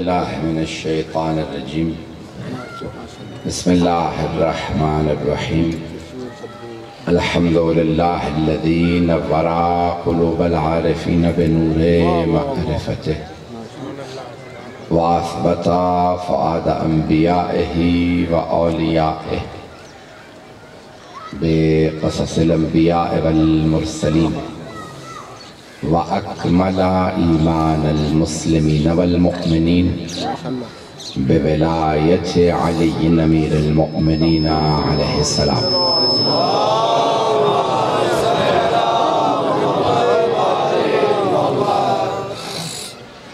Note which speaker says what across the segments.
Speaker 1: باللہ من الشیطان الرجیم بسم اللہ الرحمن الرحیم الحمدللہ الذی نور قلوب العارفین بنور معرفته واثبت فؤاد انبیائه واولیائه بقصص الانبیاء والمرسلین وأكمل إيمان المسلمين والمؤمنين بولاية علي أمير المؤمنين عليه السلام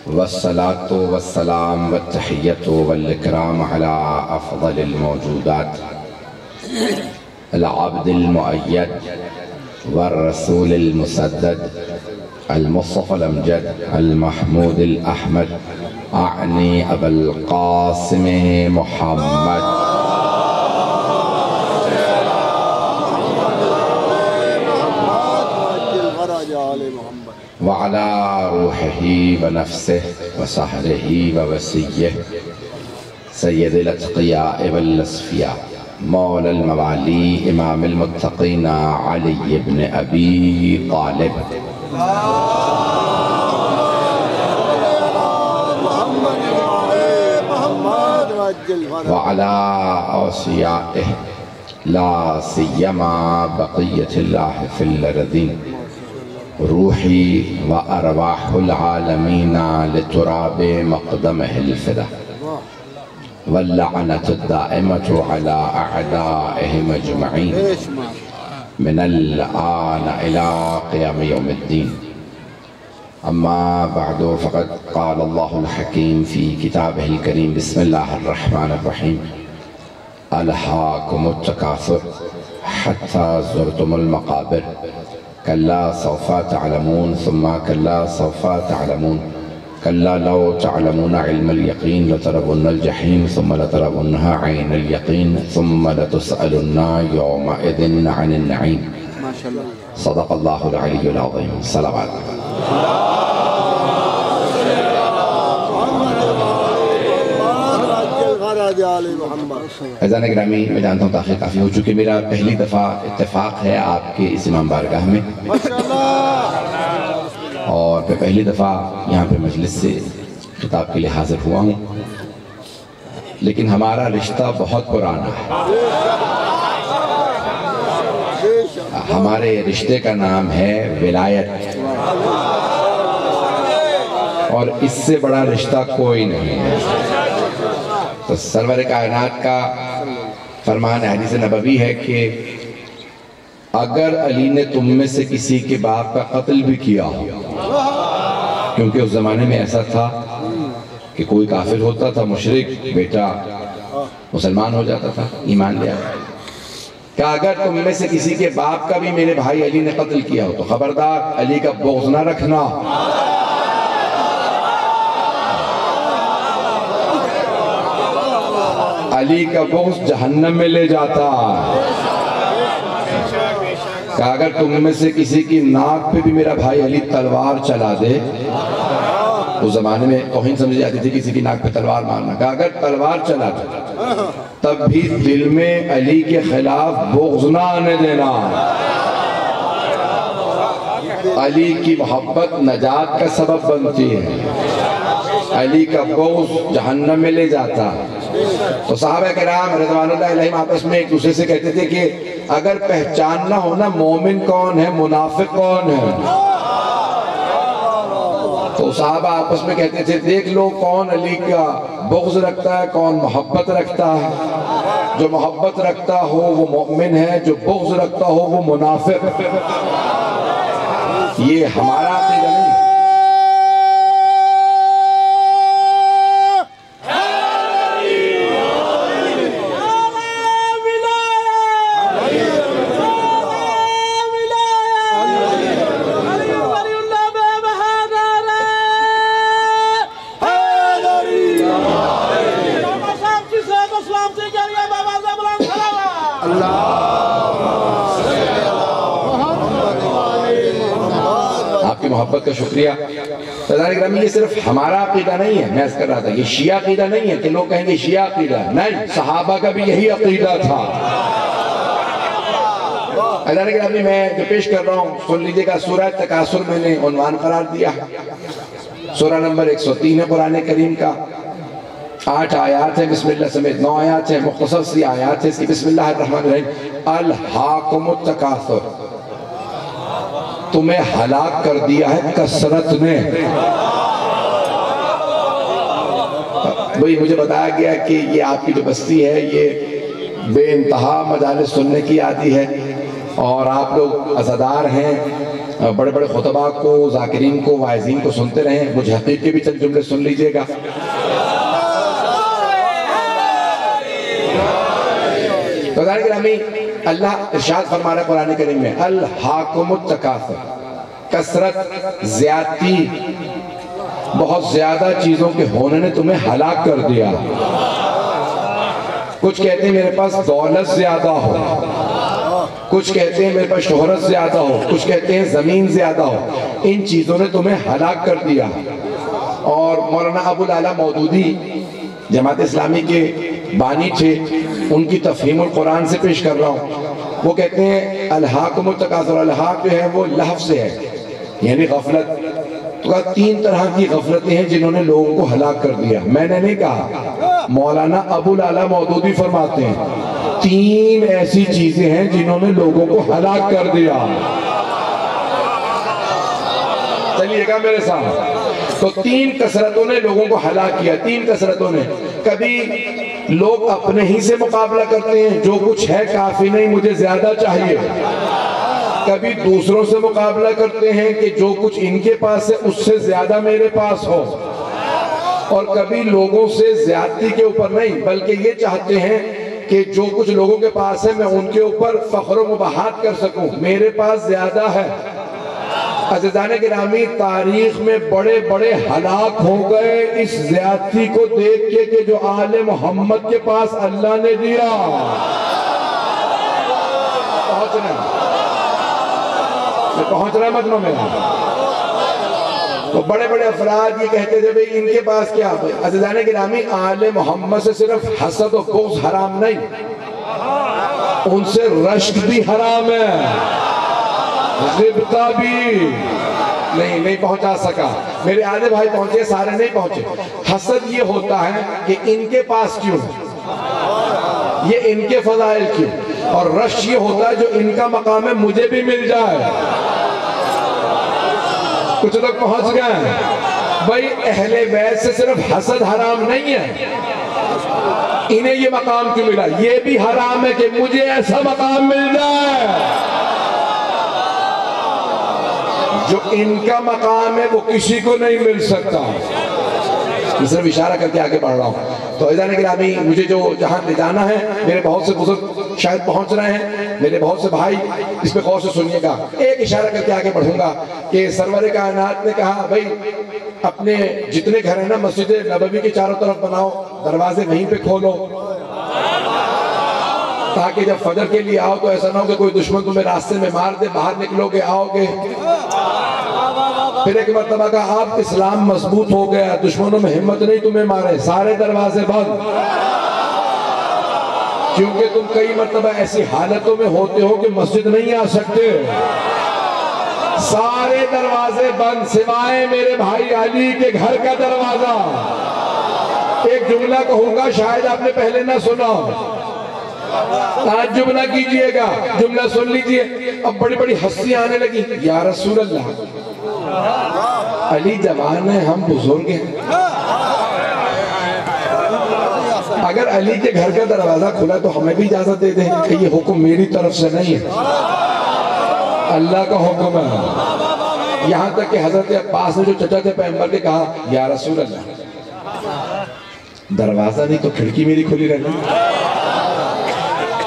Speaker 1: والصلاة والسلام والتحية والإكرام على أفضل الموجودات العبد المؤيد والرسول المسدد المصطفى الأمجد المحمود الأحمد أعني أبا القاسم محمد وعلى روحه ونفسه وسحره ووسيه سيد الأتقياء والأصفياء مولى الموالي إمام المتقين علي بن أبي طالب وعلى أوصيائه لا سيما بقية الله في الأرضين روحي وأرواح العالمين لتراب مقدمه الفدا واللعنة الدائمة على أعدائهم أجمعين من الآن إلى قيام يوم الدين أما بعد فقد قال الله الحكيم في كتابه الكريم بسم الله الرحمن الرحيم ألهاكم التكاثر حتى زرتم المقابر كلا سوف تعلمون ثم كلا سوف تعلمون كلا لو تعلمون علم اليقين لترون الجحيم ثم لترونها عين اليقين ثم لتسألن يومئذ عن النعيم صدق الله العلي العظيم صلوات عزیزان گرامی میں جانتا ہوں تاخیر کافی ہو چکی میرا پہلی دفعہ اتفاق ہے آپ کے اس امام بارگاہ میں اور میں پہلی دفعہ یہاں پہ مجلس سے خطاب کے لیے حاضر ہوا ہوں لیکن ہمارا رشتہ بہت پرانا ہے ہمارے رشتے کا نام ہے ولایت اور اس سے بڑا رشتہ کوئی نہیں ہے تو سرور کائنات کا فرمان حدیث نبوی ہے کہ اگر علی نے تم میں سے کسی کے باپ کا قتل بھی کیا ہو کیونکہ اس زمانے میں ایسا تھا کہ کوئی کافر ہوتا تھا مشرک بیٹا مسلمان ہو جاتا تھا ایمان لے آیا کہ اگر تم میں سے کسی کے باپ کا بھی میرے بھائی علی نے قتل کیا ہو تو خبردار علی کا بغض نہ رکھنا علی کا بغض جہنم میں لے جاتا کہ اگر تم میں سے کسی کی ناک پہ بھی میرا بھائی علی تلوار چلا دے اس زمانے میں توہین سمجھی جاتی تھی کسی کی ناک پہ تلوار مارنا کہ اگر تلوار چلا دے تب بھی دل میں علی کے خلاف بغض نہ آنے دینا علی کی محبت نجات کا سبب بنتی ہے علی کا بغض جہنم میں لے جاتا تو صحابہ کرام رضوان اللہ علیہم آپس میں ایک دوسرے سے کہتے تھے کہ اگر پہچاننا ہو نا مومن کون ہے منافق کون ہے تو صحابہ آپس میں کہتے تھے دیکھ لو کون علی کا بغض رکھتا ہے کون محبت رکھتا ہے جو محبت رکھتا ہو وہ مومن ہے جو بغض رکھتا ہو وہ منافق یہ ہمارا عقیدہ نہیں محبت کا شکریہ یہ صرف ہمارا عقیدہ نہیں ہے، میں اس کر رہا تھا یہ شیعہ عقیدہ نہیں ہے کہ لوگ کہیں گے شیعہ عقیدہ، نہیں، صحابہ کا بھی یہی عقیدہ تھا۔ میں جو پیش کر رہا ہوں سن لیجئے گا، سورہ تکاثر میں نے عنوان قرار دیا، سورہ نمبر 103 ہے قرآن کریم کا، 8 آیات ہیں، بسم اللہ سمیت 9 آیات ہیں، مختصر سی آیات ہیں، بسم اللہ الرحمن الرحیم۔ الہاکم التکاثر، تمہیں ہلاک کر دیا ہے کثرت نے۔ مجھے بتایا گیا کہ یہ آپ کی جو بستی ہے یہ بے انتہا مجالس سننے کی عادی ہے، اور آپ لوگ عزادار ہیں، بڑے بڑے خطبہ کو، ذاکرین کو، واعظین کو سنتے رہیں، مجھے حقیق کے بھی چند جملے سن لیجئے گا۔ اللہ ارشاد فرما رہا ہے قرآن کریم میں، الہاکم التکاثر، کثرت، زیادتی، بہت زیادہ چیزوں کے ہونے نے تمہیں ہلاک کر دیا۔ کچھ کہتے ہیں میرے پاس دولت زیادہ ہو، کچھ کہتے ہیں میرے پاس شہرت زیادہ ہو، کچھ کہتے ہیں زمین زیادہ ہو، ان چیزوں نے تمہیں ہلاک کر دیا۔ اور مولانا ابو العلا مودودی جماعت اسلامی کے بانی تھے، ان کی تفہیم القرآن سے پیش کر رہا ہوں، وہ کہتے ہیں الہاکم التکاثر، الہاک جو ہے وہ لحف سے ہے، یعنی غفلت۔ تو کہا 3 طرح کی غفلتیں ہیں جنہوں نے لوگوں کو ہلاک کر دیا، میں نے نہیں کہا، مولانا ابو العلا مودودی فرماتے ہیں 3 ایسی چیزیں ہیں جنہوں نے لوگوں کو ہلاک کر دیا۔ چلیے گا میرے ساتھ، تو 3 کثرتوں نے لوگوں کو ہلاک کیا، 3 کثرتوں نے۔ کبھی لوگ اپنے ہی سے مقابلہ کرتے ہیں، جو کچھ ہے کافی نہیں، مجھے زیادہ چاہیے۔ کبھی دوسروں سے مقابلہ کرتے ہیں کہ جو کچھ ان کے پاس ہے اس سے زیادہ میرے پاس ہو، اور کبھی لوگوں سے زیادتی کے اوپر نہیں بلکہ یہ چاہتے ہیں کہ جو کچھ لوگوں کے پاس ہے میں ان کے اوپر فخر و مباحات کر سکوں، میرے پاس زیادہ ہے۔ عزیزان گرامی، تاریخ میں بڑے بڑے ہلاک ہو گئے اس زیادتی کو دیکھ کے کہ جو آل محمد کے پاس اللہ نے دیا۔ پہنچ رہا ہے مطلب میرا؟ تو بڑے بڑے افراد یہ کہتے تھے بھئی ان کے پاس کیا ہے؟ عزیزان گرامی، آل محمد سے صرف حسد و بغض حرام نہیں، ان سے رشک بھی حرام ہے، غبطہ بھی نہیں پہنچا سکا۔ میرے آدھے بھائی پہنچے، سارے نہیں پہنچے۔ حسد یہ ہوتا ہے کہ ان کے پاس کیوں، یہ ان کے فضائل کیوں، اور رش یہ ہوتا ہے جو ان کا مقام ہے مجھے بھی مل جائے۔ کچھ لوگ پہنچ گئے ہیں بھائی، اہل بیت سے صرف حسد حرام نہیں ہے، انہیں یہ مقام کیوں ملا، یہ بھی حرام ہے کہ مجھے ایسا مقام مل جائے۔ جو ان کا مقام ہے وہ کسی کو نہیں مل سکتا۔ میں صرف اشارہ کر کے آگے بڑھ رہا ہوں۔ تو عزیزان گرامی، مجھے جو جہاں لے جانا ہے، میرے بہت سے بزرگ شاید پہنچ رہے ہیں، میرے بہت سے بھائی اس پہ غور سے سنیے گا۔ ایک اشارہ کر کے آگے بڑھوں گا کہ سرور کائنات نے کہا بھائی اپنے جتنے گھر ہیں نا مسجد نبوی کے چاروں طرف بناؤ، دروازے وہیں پہ کھولو، تاکہ جب فجر کے لیے آؤ تو ایسا نہ ہو کہ کوئی دشمن تمہیں راستے میں مار دے، باہر نکلو گے آؤ گے۔ پھر ایک مرتبہ کہا آپ اسلام مضبوط ہو گیا، دشمنوں میں ہمت نہیں تمہیں مارے، سارے دروازے بند، کیونکہ تم کئی مرتبہ ایسی حالتوں میں ہوتے ہو کہ مسجد نہیں آ سکتے، سارے دروازے بند سوائے میرے بھائی علی کے گھر کا دروازہ۔ ایک جملہ کہوں گا، شاید آپ نے پہلے نہ سنا، تعجب نہ کیجئے گا، جملہ سن لیجئے۔ اب بڑی بڑی ہستیاں آنے لگی، یا رسول اللہ، علی جوان ہے، ہم بزرگ ہیں، اگر علی کے گھر کا دروازہ کھلا تو ہمیں بھی اجازت دے دیں کہ یہ حکم میری طرف سے نہیں ہے، اللہ کا حکم ہے۔ یہاں تک کہ حضرت عباس نے جو چچا تھے پیغمبر کے کہا، یا رسول اللہ، دروازہ نہیں تو کھڑکی میری کھلی رہتی۔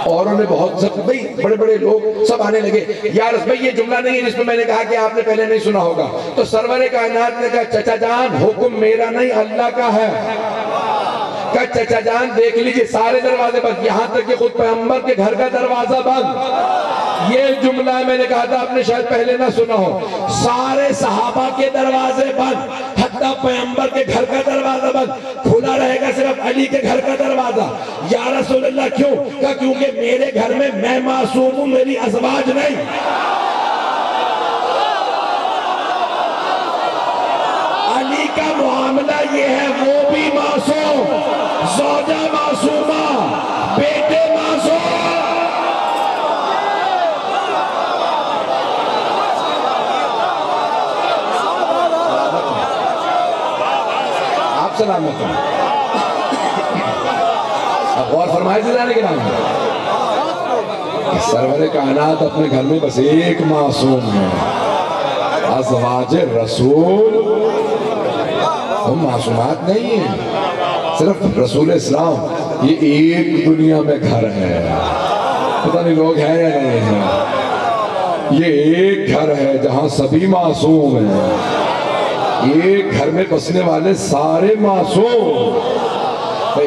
Speaker 1: اور انہوں نے بہت سب بڑے بڑے لوگ سب آنے لگے، یا رسول بھائی یہ جملہ نہیں ہے جس میں میں نے کہا کہ آپ نے پہلے نہیں سنا ہوگا۔ تو سرور کائنات نے کہا چچا جان حکم میرا نہیں اللہ کا ہے۔ کہا چچا جان دیکھ لیجئے سارے دروازے بند، یہاں تک کہ خود پیغمبر کے گھر کا دروازہ بند۔ یہ جملہ میں نے کہا تھا آپ نے شاید پہلے نہ سنا ہو، سارے صحابہ کے دروازے بند، حتیٰ پیغمبر کے گھر کا دروازہ بند، کھلا رہے گا صرف علی کے گھر کا دروازہ۔ یا رسول اللہ کیوں؟ کہا کیونکہ میرے گھر میں معصوم ہوں، میری ازواج نہیں۔ علی کا معاملہ یہ ہے، وہ بھی معصوم، زوجہ معصومہ، بیٹے معصوم۔ آپ سلامت ہیں، غور فرمائے سے جانے کے نام ہے۔ سرور کائنات اپنے گھر میں بس ایک معصوم ہے، ازواج رسول ہم معصومات نہیں ہیں، صرف رسول اسلام یہ ایک دنیا میں گھر ہے، پتہ نہیں لوگ ہیں یا نہیں ہیں، یہ ایک گھر ہے جہاں سبھی معصوم ہیں، ایک گھر میں بسنے والے سارے معصوم۔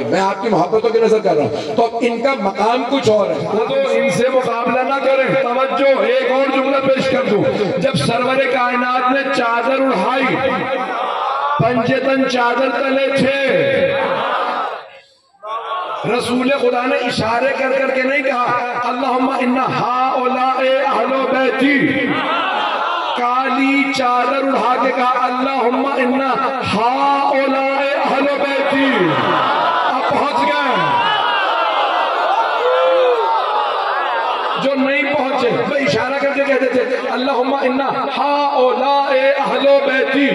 Speaker 1: میں آپ کی محبتوں کی نظر کر رہا ہوں، تو اب ان کا مقام کچھ اور ہے، تو ان سے مقابلہ نہ کریں۔ توجہ، ایک اور جملہ پیش کر دوں، جب سرور کائنات نے چادر اڑھائی، پنجے تن چادر تلے تھے، رسول خدا نے اشارے کر کر کے نہیں کہا اللہم انا ہؤلاء اہل بیتی، کالی چادر اڑھا کے کہا اللہم انا ہؤلاء اہل بیتی۔ اب پہنچ گئے، جو نہیں پہنچے وہ اشارہ کر کے کہتے تھے اللہم انا ہؤلاء اہل بیتی۔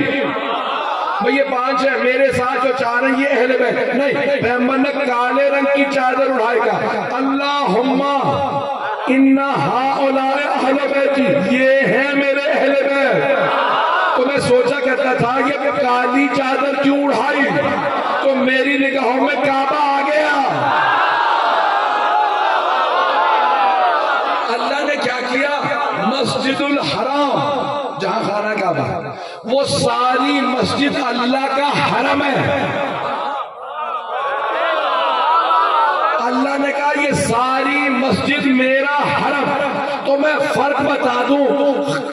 Speaker 1: بھئی یہ 5 ہے، میرے ساتھ جو 4 ہیں یہ اہل بیت نہیں، پیغمبر نے کالے رنگ کی چادر اڑھائے گا اللہم انا ہؤلاء اہل بیتی، یہ ہیں میرے اہل بیت۔ تو میں سوچا کرتا تھا یہ کالی چادر کیوں اڑھائی، تو میری نگاہوں میں کعبہ آ گیا۔ اللہ نے کیا کیا؟ مسجد الحرام جہاں خانہ کعبہ، وہ ساری مسجد اللہ کا حرم ہے۔ اللہ نے کہا یہ ساری مسجد میرا حرم، تو میں فرق بتا دوں،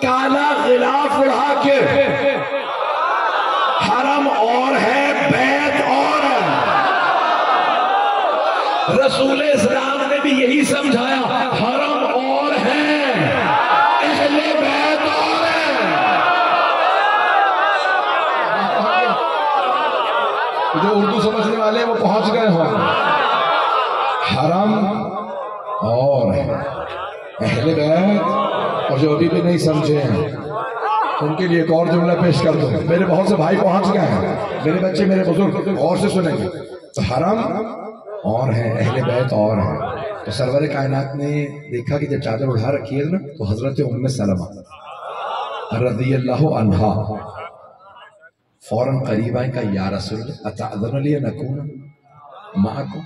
Speaker 1: کالا غلاف اڑھا کے حرم اور ہے، بیت اور ہے۔ رسول اسلام نے بھی یہی سمجھایا، حرم اور ہے، اہل بیت اور ہے۔ جو اردو سمجھنے والے وہ پہنچ گئے ہوں، حرم اور ہے، اہل بیت۔ اور جو ابھی بھی نہیں سمجھے ہیں ان کے لیے ایک اور جملہ پیش کر دوں، میرے بہت سے بھائی پہنچ گئے ہیں، میرے بچے میرے بزرگ غور سے سنیں گے، تو حرم اور ہے، اہل بیت اور ہے۔ تو سرور کائنات نے دیکھا کہ جب چادر اڑھا رکھی ہے نا، تو حضرت ام سلمہ رضی اللہ عنہا فوراً قریب آئیں، کہا یا رسول اللہ اتأذن لی ان اکون معکم،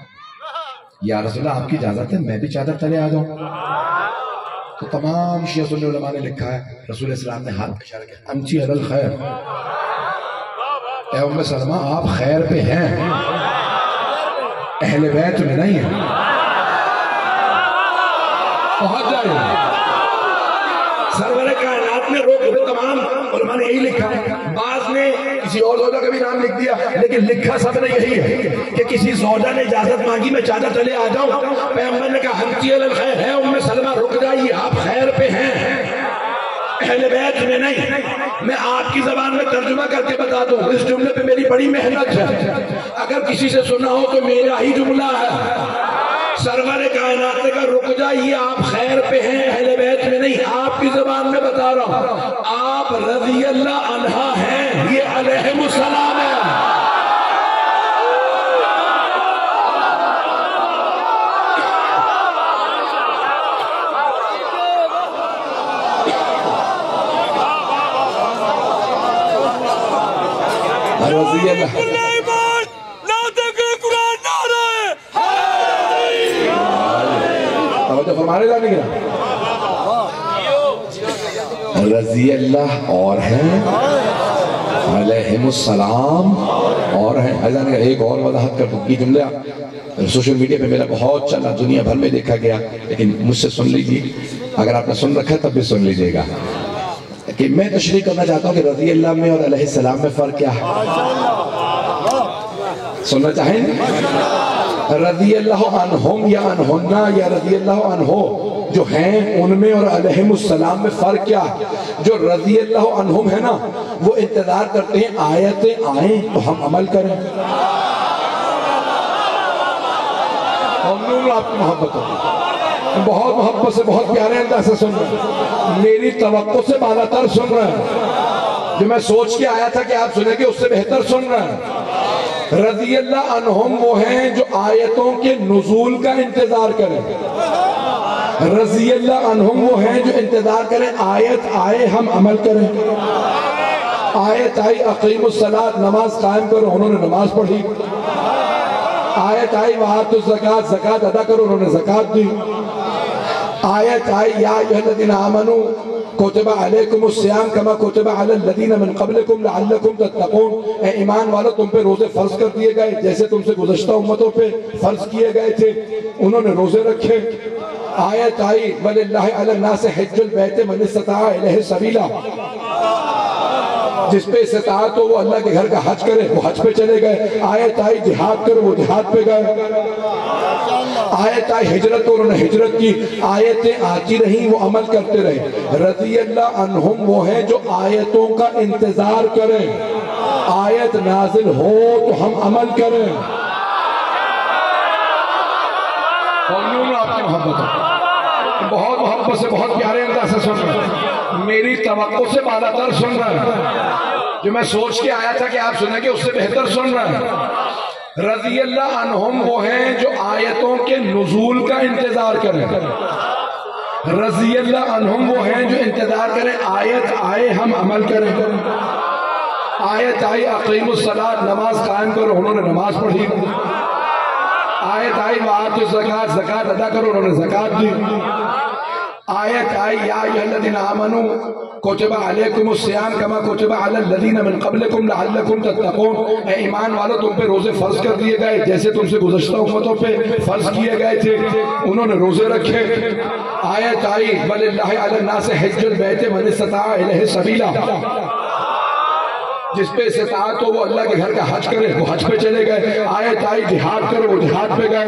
Speaker 1: یا رسول اللہ آپ کی اجازت ہے میں بھی چادر تلے آ جاؤں؟ تو تمام شیعہ سنی علماء نے لکھا ہے، رسول اسلام نے ہاتھ اشارہ کیا انتی علی الخیر، اے ام سلمہ آپ خیر پہ ہیں، اہل بیت میں نہیں ہیں، پہنچ جائے۔ سرور کائنات نے روک تمام علماء نے یہی لکھا ہے، بعض نے کسی اور زوجہ کا بھی نام لکھ دیا، لیکن لکھا سب نے یہی ہے کہ کسی زوجہ نے اجازت مانگی میں چادر تلے آ جاؤں، پیغمبر نے کہا انتی علی الخیر، ہے ام سلمہ رک جائیے، آپ خیر پہ ہیں، اہل بیت میں نہیں۔ میں آپ کی زبان میں ترجمہ کر کے بتا دوں، اس جملے پہ میری بڑی محنت ہے، اگر کسی سے سنا ہو تو میرا ہی جملہ ہے۔ سرور کائنات نے کہا رک جائیے، آپ خیر پہ ہیں، اہل بیت میں نہیں، آپ کی زبان میں بتا رہا ہوں، آپ رضی اللہ عنہا ہیں، یہ علیہم السلام ہے۔ رضی اللہ فرمانے جانے گا رضی اللہ اور ہیں، علیہم السلام اور ہیں۔ ایک اور وضاحت کر دوں، یہ جملہ سوشل میڈیا پہ میرا بہت چلا، دنیا بھر میں دیکھا گیا، لیکن مجھ سے سن لیجیے، اگر آپ نے سن رکھا ہے تب بھی سن لیجیے گا۔ کہ میں تشریح کرنا چاہتا ہوں کہ رضی اللہ میں اور علیہ السلام میں فرق کیا ہے؟ سننا چاہیں گے؟ رضی اللہ عنہم یا عنہنہ یا رضی اللہ عنہ جو ہیں ان میں اور علیہ السلام میں فرق کیا ہے؟ جو رضی اللہ عنہم ہے نا وہ انتظار کرتے ہیں آیتیں آئیں تو ہم عمل کریں. ہم آپ کی محبت ہوگی, بہت محبت سے بہت پیارے انداز سے سن رہے ہیں, میری توقع سے بالا تر سن رہے ہیں, جو میں سوچ کے آیا تھا کہ آپ سنیں گے اس سے بہتر سن رہے ہیں. رضی اللہ عنہم وہ ہیں جو آیتوں کے نزول کا انتظار کریں. رضی اللہ عنہم وہ ہیں جو انتظار کریں آیت آئے ہم عمل کریں. آیت آئی اقیم الصلاۃ نماز قائم کرو, انہوں نے نماز پڑھی. آیت آئی وآتوا الزکاۃ زکاۃ ادا کرو, انہوں نے زکاۃ دی. آیت آئی یا ایھا الذین آمنوا کتب علیکم الصیام کما کتب علی الذین من قبلکم لعلکم تتقون, اے ایمان والو تم پہ روزے فرض کر دیے گئے جیسے تم سے گزشتہ امتوں پہ فرض کیے گئے تھے, انہوں نے روزے رکھے. آیت آئی وَلِلَّهِ عَلَى النَّاسِ حِجُّ الْبَيْتِ مَنِ اسْتَطَاعَ إِلَيْهِ سَبِيلًا, جس پہ استطاعت ہو وہ اللہ کے گھر کا حج کرے, وہ حج پہ چلے گئے. آیت آئی جہاد کرو, وہ جہاد پہ گئے. آیت آئی ہجرت ہو, انہوں نے ہجرت کی. آیتیں آتی رہیں وہ عمل کرتے رہے. رضی اللہ عنہم وہ ہیں جو آیتوں کا انتظار کریں, آیت نازل ہو تو ہم عمل کریں. آپ کی محبت ہے, بہت محبت سے بہت پیارے انداز سے سن رہے ہیں, میری توقع سے بالا تر سن رہے ہیں, جو میں سوچ کے آیا تھا کہ آپ سنیں گے اس سے بہتر سن رہے ہیں. رضی اللہ عنہم وہ ہیں جو آیتوں کے نزول کا انتظار کریں. رضی اللہ عنہم وہ ہیں جو انتظار کریں آیت آئے ہم عمل کریں. آیت آئی اقیم الصلاۃ نماز قائم کرو, انہوں نے نماز پڑھی. آیت آئی وآتوا الزکاۃ زکاۃ ادا کرو, انہوں نے زکاۃ دی. آیت آئی یا ایھا الذین آمنوا کتب علیکم الصیام کما کتب علی الذین من قبلکم لعلکم تتقون, اے ایمان والو تم پہ روزے فرض کر دیے گئے جیسے تم سے گزشتہ امتوں پہ فرض کیے گئے تھے, انہوں نے روزے رکھے. آیت آئی وَلِلَّهِ عَلَى النَّاسِ حِجُّ الْبَيْتِ مَنِ اسْتَطَاعَ إِلَيْهِ سَبِيلًا, جس پہ استطاعت ہو وہ اللہ کے گھر کا حج کرے, وہ حج پہ چلے گئے. آیت آئی جہاد کرو, وہ جہاد پہ گئے.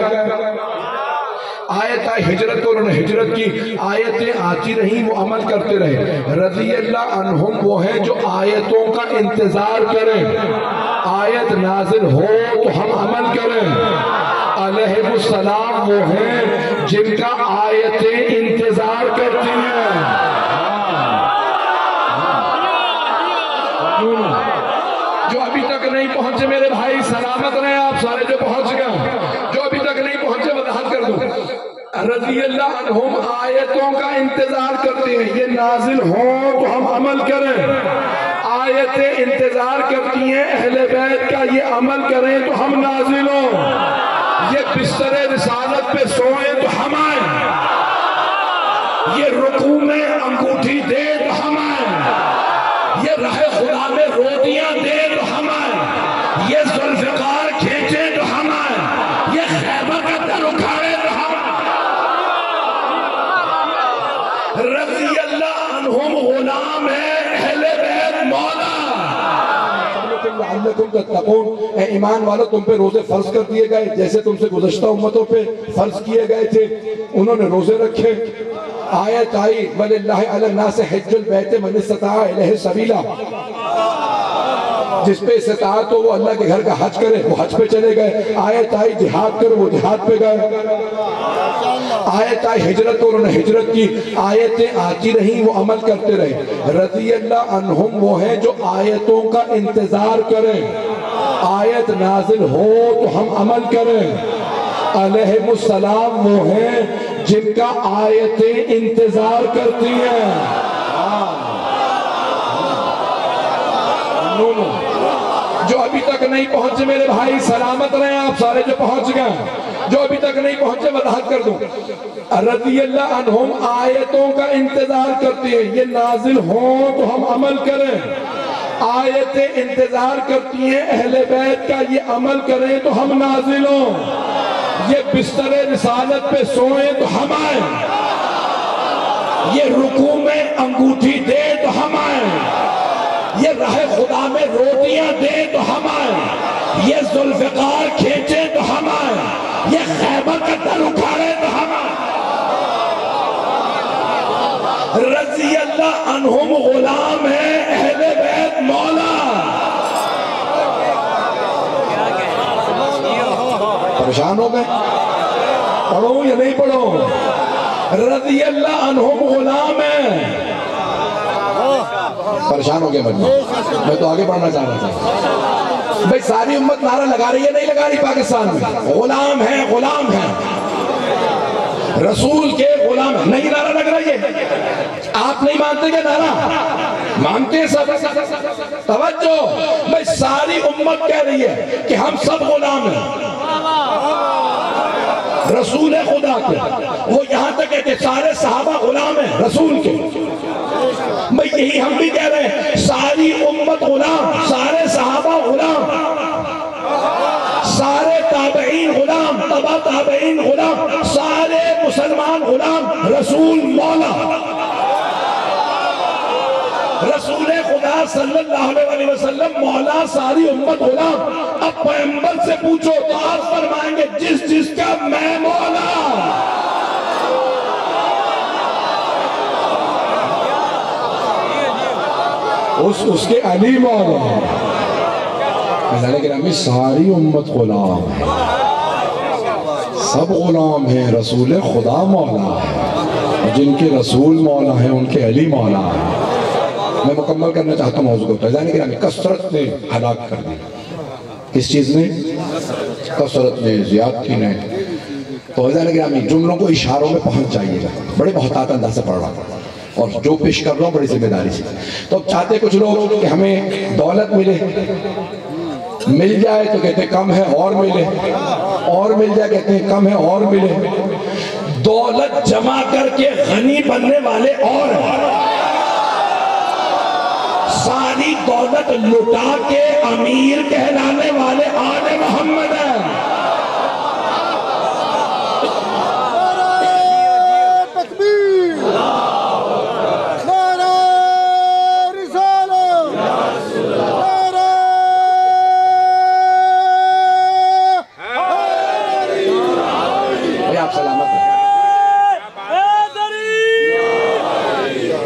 Speaker 1: آیت آئی ہجرت کرو, انہوں نے ہجرت کی. آیتیں آتی رہیں وہ عمل کرتے رہے. رضی اللہ عنہم وہ ہیں جو آیتوں کا انتظار کریں, آیت نازل ہو تو ہم عمل کریں. علیہ السلام وہ ہیں جن کا آیتیں انتظار کرتی ہیں. جو ابھی تک نہیں پہنچے میرے بھائی سلامت رہے, آپ سارے جو پہنچ گئے, جو ابھی تک نہیں پہنچے وضاحت کر دوں. رضی اللہ عنہم آیتوں کا انتظار کرتے ہیں, یہ نازل ہوں تو ہم عمل کریں. آیتیں انتظار کرتی ہیں اہل بیت کا, یہ عمل کریں تو ہم نازل ہوں. یہ بستر رسالت پہ سوئیں تو ہم آئیں, یہ رکوع میں انگوٹھی دے تو ہم آئیں, یہ راہ خدا میں روٹیاں دے تو ہم آئیں, یہ ذوالفقار کھینچے تو ہم آئیں, یہ خیبر کا در اکھاڑے تو ہم. رضی اللہ عنہم غلام ہے اہل بیت مولا. لعلکم تتقون, اے ایمان والو تم پہ روزے فرض کر دیے گئے جیسے تم سے گزشتہ امتوں پہ فرض کیے گئے تھے, انہوں نے روزے رکھے. آیت آئی وَلِلَّهِ عَلَى النَّاسِ حِجُّ الْبَيْتِ مَنِ اسْتَطَاعَ إِلَيْهِ سَبِيلًا, جس پہ استطاعت ہو وہ اللہ کے گھر کا حج کرے, وہ حج پہ چلے گئے. آیت آئی جہاد کرو, وہ جہاد پہ گئے. آیت آئی ہجرت ہو, انہوں نے ہجرت کی. آیتیں آتی رہیں وہ عمل کرتے رہے. رضی اللہ عنہم وہ ہیں جو آیتوں کا انتظار کریں, آیت نازل ہو تو ہم عمل کریں. علیہ السلام وہ ہیں جن کا آیتیں انتظار کرتی ہیں. جو ابھی تک نہیں پہنچے میرے بھائی سلامت رہے, آپ سارے جو پہنچ گئے, جو ابھی تک نہیں پہنچے وضاحت کر دوں. رضی اللہ عنہم آیتوں کا انتظار کرتے ہیں, یہ نازل ہوں تو ہم عمل کریں. آیتیں انتظار کرتی ہیں اہل بیت کا, یہ عمل کریں تو ہم نازل ہوں. یہ بستر رسالت پہ سوئیں تو ہم آئیں, یہ رکوع میں انگوٹھی دے تو ہم آئیں, میں روٹیاں دے تو ہم آئیں، یہ ذوالفقار کھینچے تو ہم آئیں، یہ خیبر کا در اکھاڑے تو ہم آئیں۔ رضی اللہ عنہم غلام ہیں اہل بیت مولا۔ پریشان ہو گئے؟ پڑھو یا نہیں پڑھو؟ رضی اللہ عنہم غلام ہیں۔ پریشان ہو گئے مجمع؟ میں تو آگے بڑھنا چاہ رہا تھا۔ بھئی ساری امت نعرہ لگا رہی ہے نہیں لگا رہی پاکستان میں؟ غلام ہیں، غلام ہیں، رسول کے غلام ہیں۔ نہیں نعرہ لگ رہی ہے؟ آپ نہیں مانتے کہ نعرہ؟ مانتے ہیں سب؟ توجہ، بھئی ساری امت کہہ رہی ہے کہ ہم سب غلام ہیں رسول خدا کے۔ وہ یہاں تک کہتے ہیں سارے صحابہ غلام ہیں رسول کے۔ میں یہی ہم بھی کہہ رہے ہیں، ساری امت غلام، سارے صحابہ غلام، سارے تابعین غلام، تبع تابعین غلام، سارے مسلمان غلام، رسول مولا، رسول خدا صلی اللہ علیہ وسلم مولا، ساری امت غلام۔ اب پیغمبر سے پوچھو تو آپ فرمائیں گے جس کا میں مولا۔ اس کے علی مولا۔ مثالے کرام ساری امت غلام ہے، سب غلام ہیں، رسول خدا مولا ہے، جن کے رسول مولا ہیں ان کے علی مولا ہے۔ میں مکمل کرنا چاہتا ہوں موضوع کو۔ فیضان کرام کثرت نے ہلاک کر دی۔ کس چیز نے؟ کثرت نے، زیادتی نے۔ تو فیضان کرام جملوں کو اشاروں میں پہنچ جائیے گا، بڑے محتاط انداز سے پڑھ رہا ہوں اور جو پیش کر رہا ہوں بڑی ذمہ داری سے۔ تو چاہتے کچھ لوگ کہ ہمیں دولت مل جائے تو کہتے ہیں کم ہے اور ملے، اور مل جائے کہتے ہیں کم ہے اور ملے۔ دولت جمع کر کے غنی بننے والے اور ہیں، ساری دولت لٹا کے امیر کہلانے والے آل محمد ہیں۔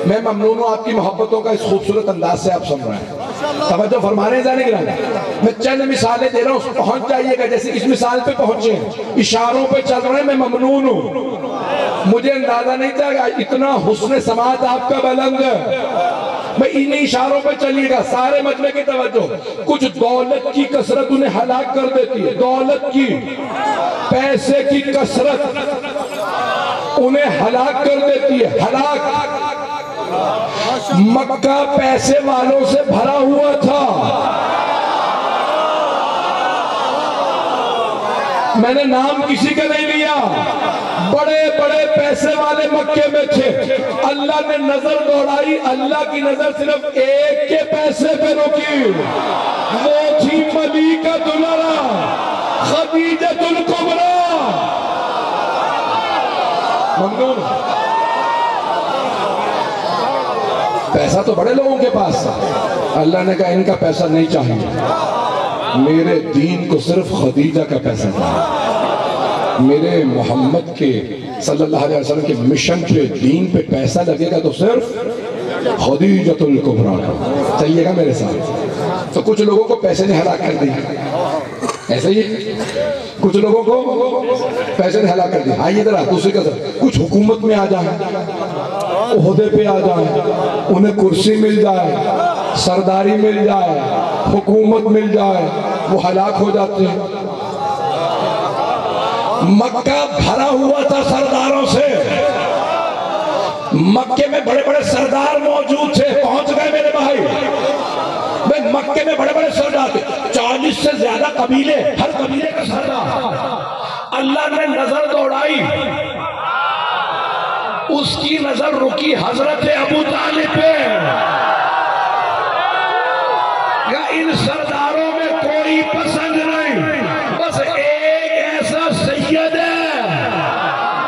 Speaker 1: میں ممنون ہوں آپ کی محبتوں کا اس خوبصورت انداز سے آپ سن رہے ہیں۔ توجہ فرما رہے ہیں زیادہ گرانے، میں چند مثالیں دے رہا ہوں، پہنچ جائیے گا جیسے اس مثال پہ پہنچے ہیں، اشاروں پہ چل رہے ہیں۔ میں ممنون ہوں، مجھے اندازہ نہیں تھا کہ اتنا حسن سماعت آپ کا بلند ہے۔ میں انہی اشاروں پہ چلیے گا، سارے مجمع کی توجہ۔ کچھ دولت کی کثرت انہیں ہلاک کر دیتی ہے، دولت کی، پیسے کی کثرت انہیں ہلاک کر دیتی ہے، ہلاک۔ مکہ پیسے والوں سے بھرا ہوا تھا۔ میں نے نام کسی کا نہیں لیا، بڑے بڑے پیسے والے مکے میں تھے۔ اللہ نے نظر دوڑائی، اللہ کی نظر صرف ایک کے پیسے پہ رکی، وہ تھی ملیکۃ العرب خدیجۃ الکبریٰ۔ ممنون۔ پیسہ تو بڑے لوگوں کے پاس تھا، اللہ نے کہا ان کا پیسہ نہیں چاہیے، میرے دین کو صرف خدیجہ کا پیسہ چاہیے، میرے محمد کے صلی اللہ علیہ وسلم کے مشن پہ دین پہ پیسہ لگے گا تو صرف خدیجۃ الکبریٰ کا چاہیے گا میرے ساتھ۔ تو کچھ لوگوں کو پیسے نے ہلاک کر دی، ایسے ہی کچھ لوگوں کو پیسے نے ہلاک کر دی۔ آئیے ذرا دوسری کا کچھ حکومت میں آ جائیں، عہدے پہ آ جائیں، انہیں کرسی مل جائے، سرداری مل جائے، حکومت مل جائے، وہ ہلاک ہو جاتے ہیں۔ مکہ بھرا ہوا تھا سرداروں سے، مکے میں بڑے بڑے سردار موجود تھے، پہنچ گئے میرے بھائی۔ مکے میں بڑے بڑے سردار تھے، 40 سے زیادہ قبیلے، ہر قبیلے کا سردار۔ اللہ نے نظر دوڑائی، اس کی نظر رکی حضرت ابو طالب پہ۔ یا ان سرداروں میں کوئی پسند نہیں، بس ایک ایسا سید ہے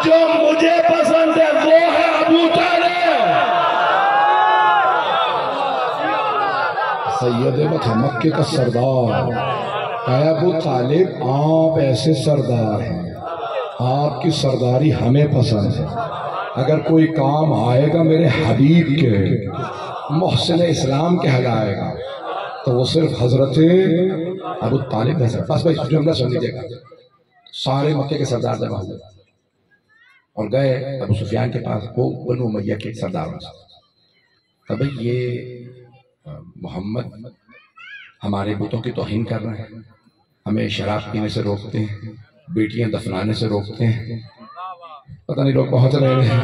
Speaker 1: جو مجھے پسند ہے، وہ ہے ابو طالب۔
Speaker 2: سید مکہ، مکے کا سردار، اے ابو طالب آپ ایسے سردار ہیں، آپ کی سرداری ہمیں پسند ہے، اگر کوئی کام آئے گا میرے حبیب کے، محسن اسلام کہلائے گا، تو وہ صرف حضرت ابو طالب ہے۔ بس بھائی جملہ سن لیجیے گا۔ سارے مکے کے سردار جمع ہوئے اور گئے ابو سفیان کے پاس، وہ بنو امیہ کے سرداروں سے، کہ بھئی یہ محمد ہمارے بتوں کی توہین کر رہے ہیں، ہمیں شراب پینے سے روکتے ہیں، بیٹیاں دفنانے سے روکتے ہیں، پتہ نہیں لوگ پہنچ رہے ہیں،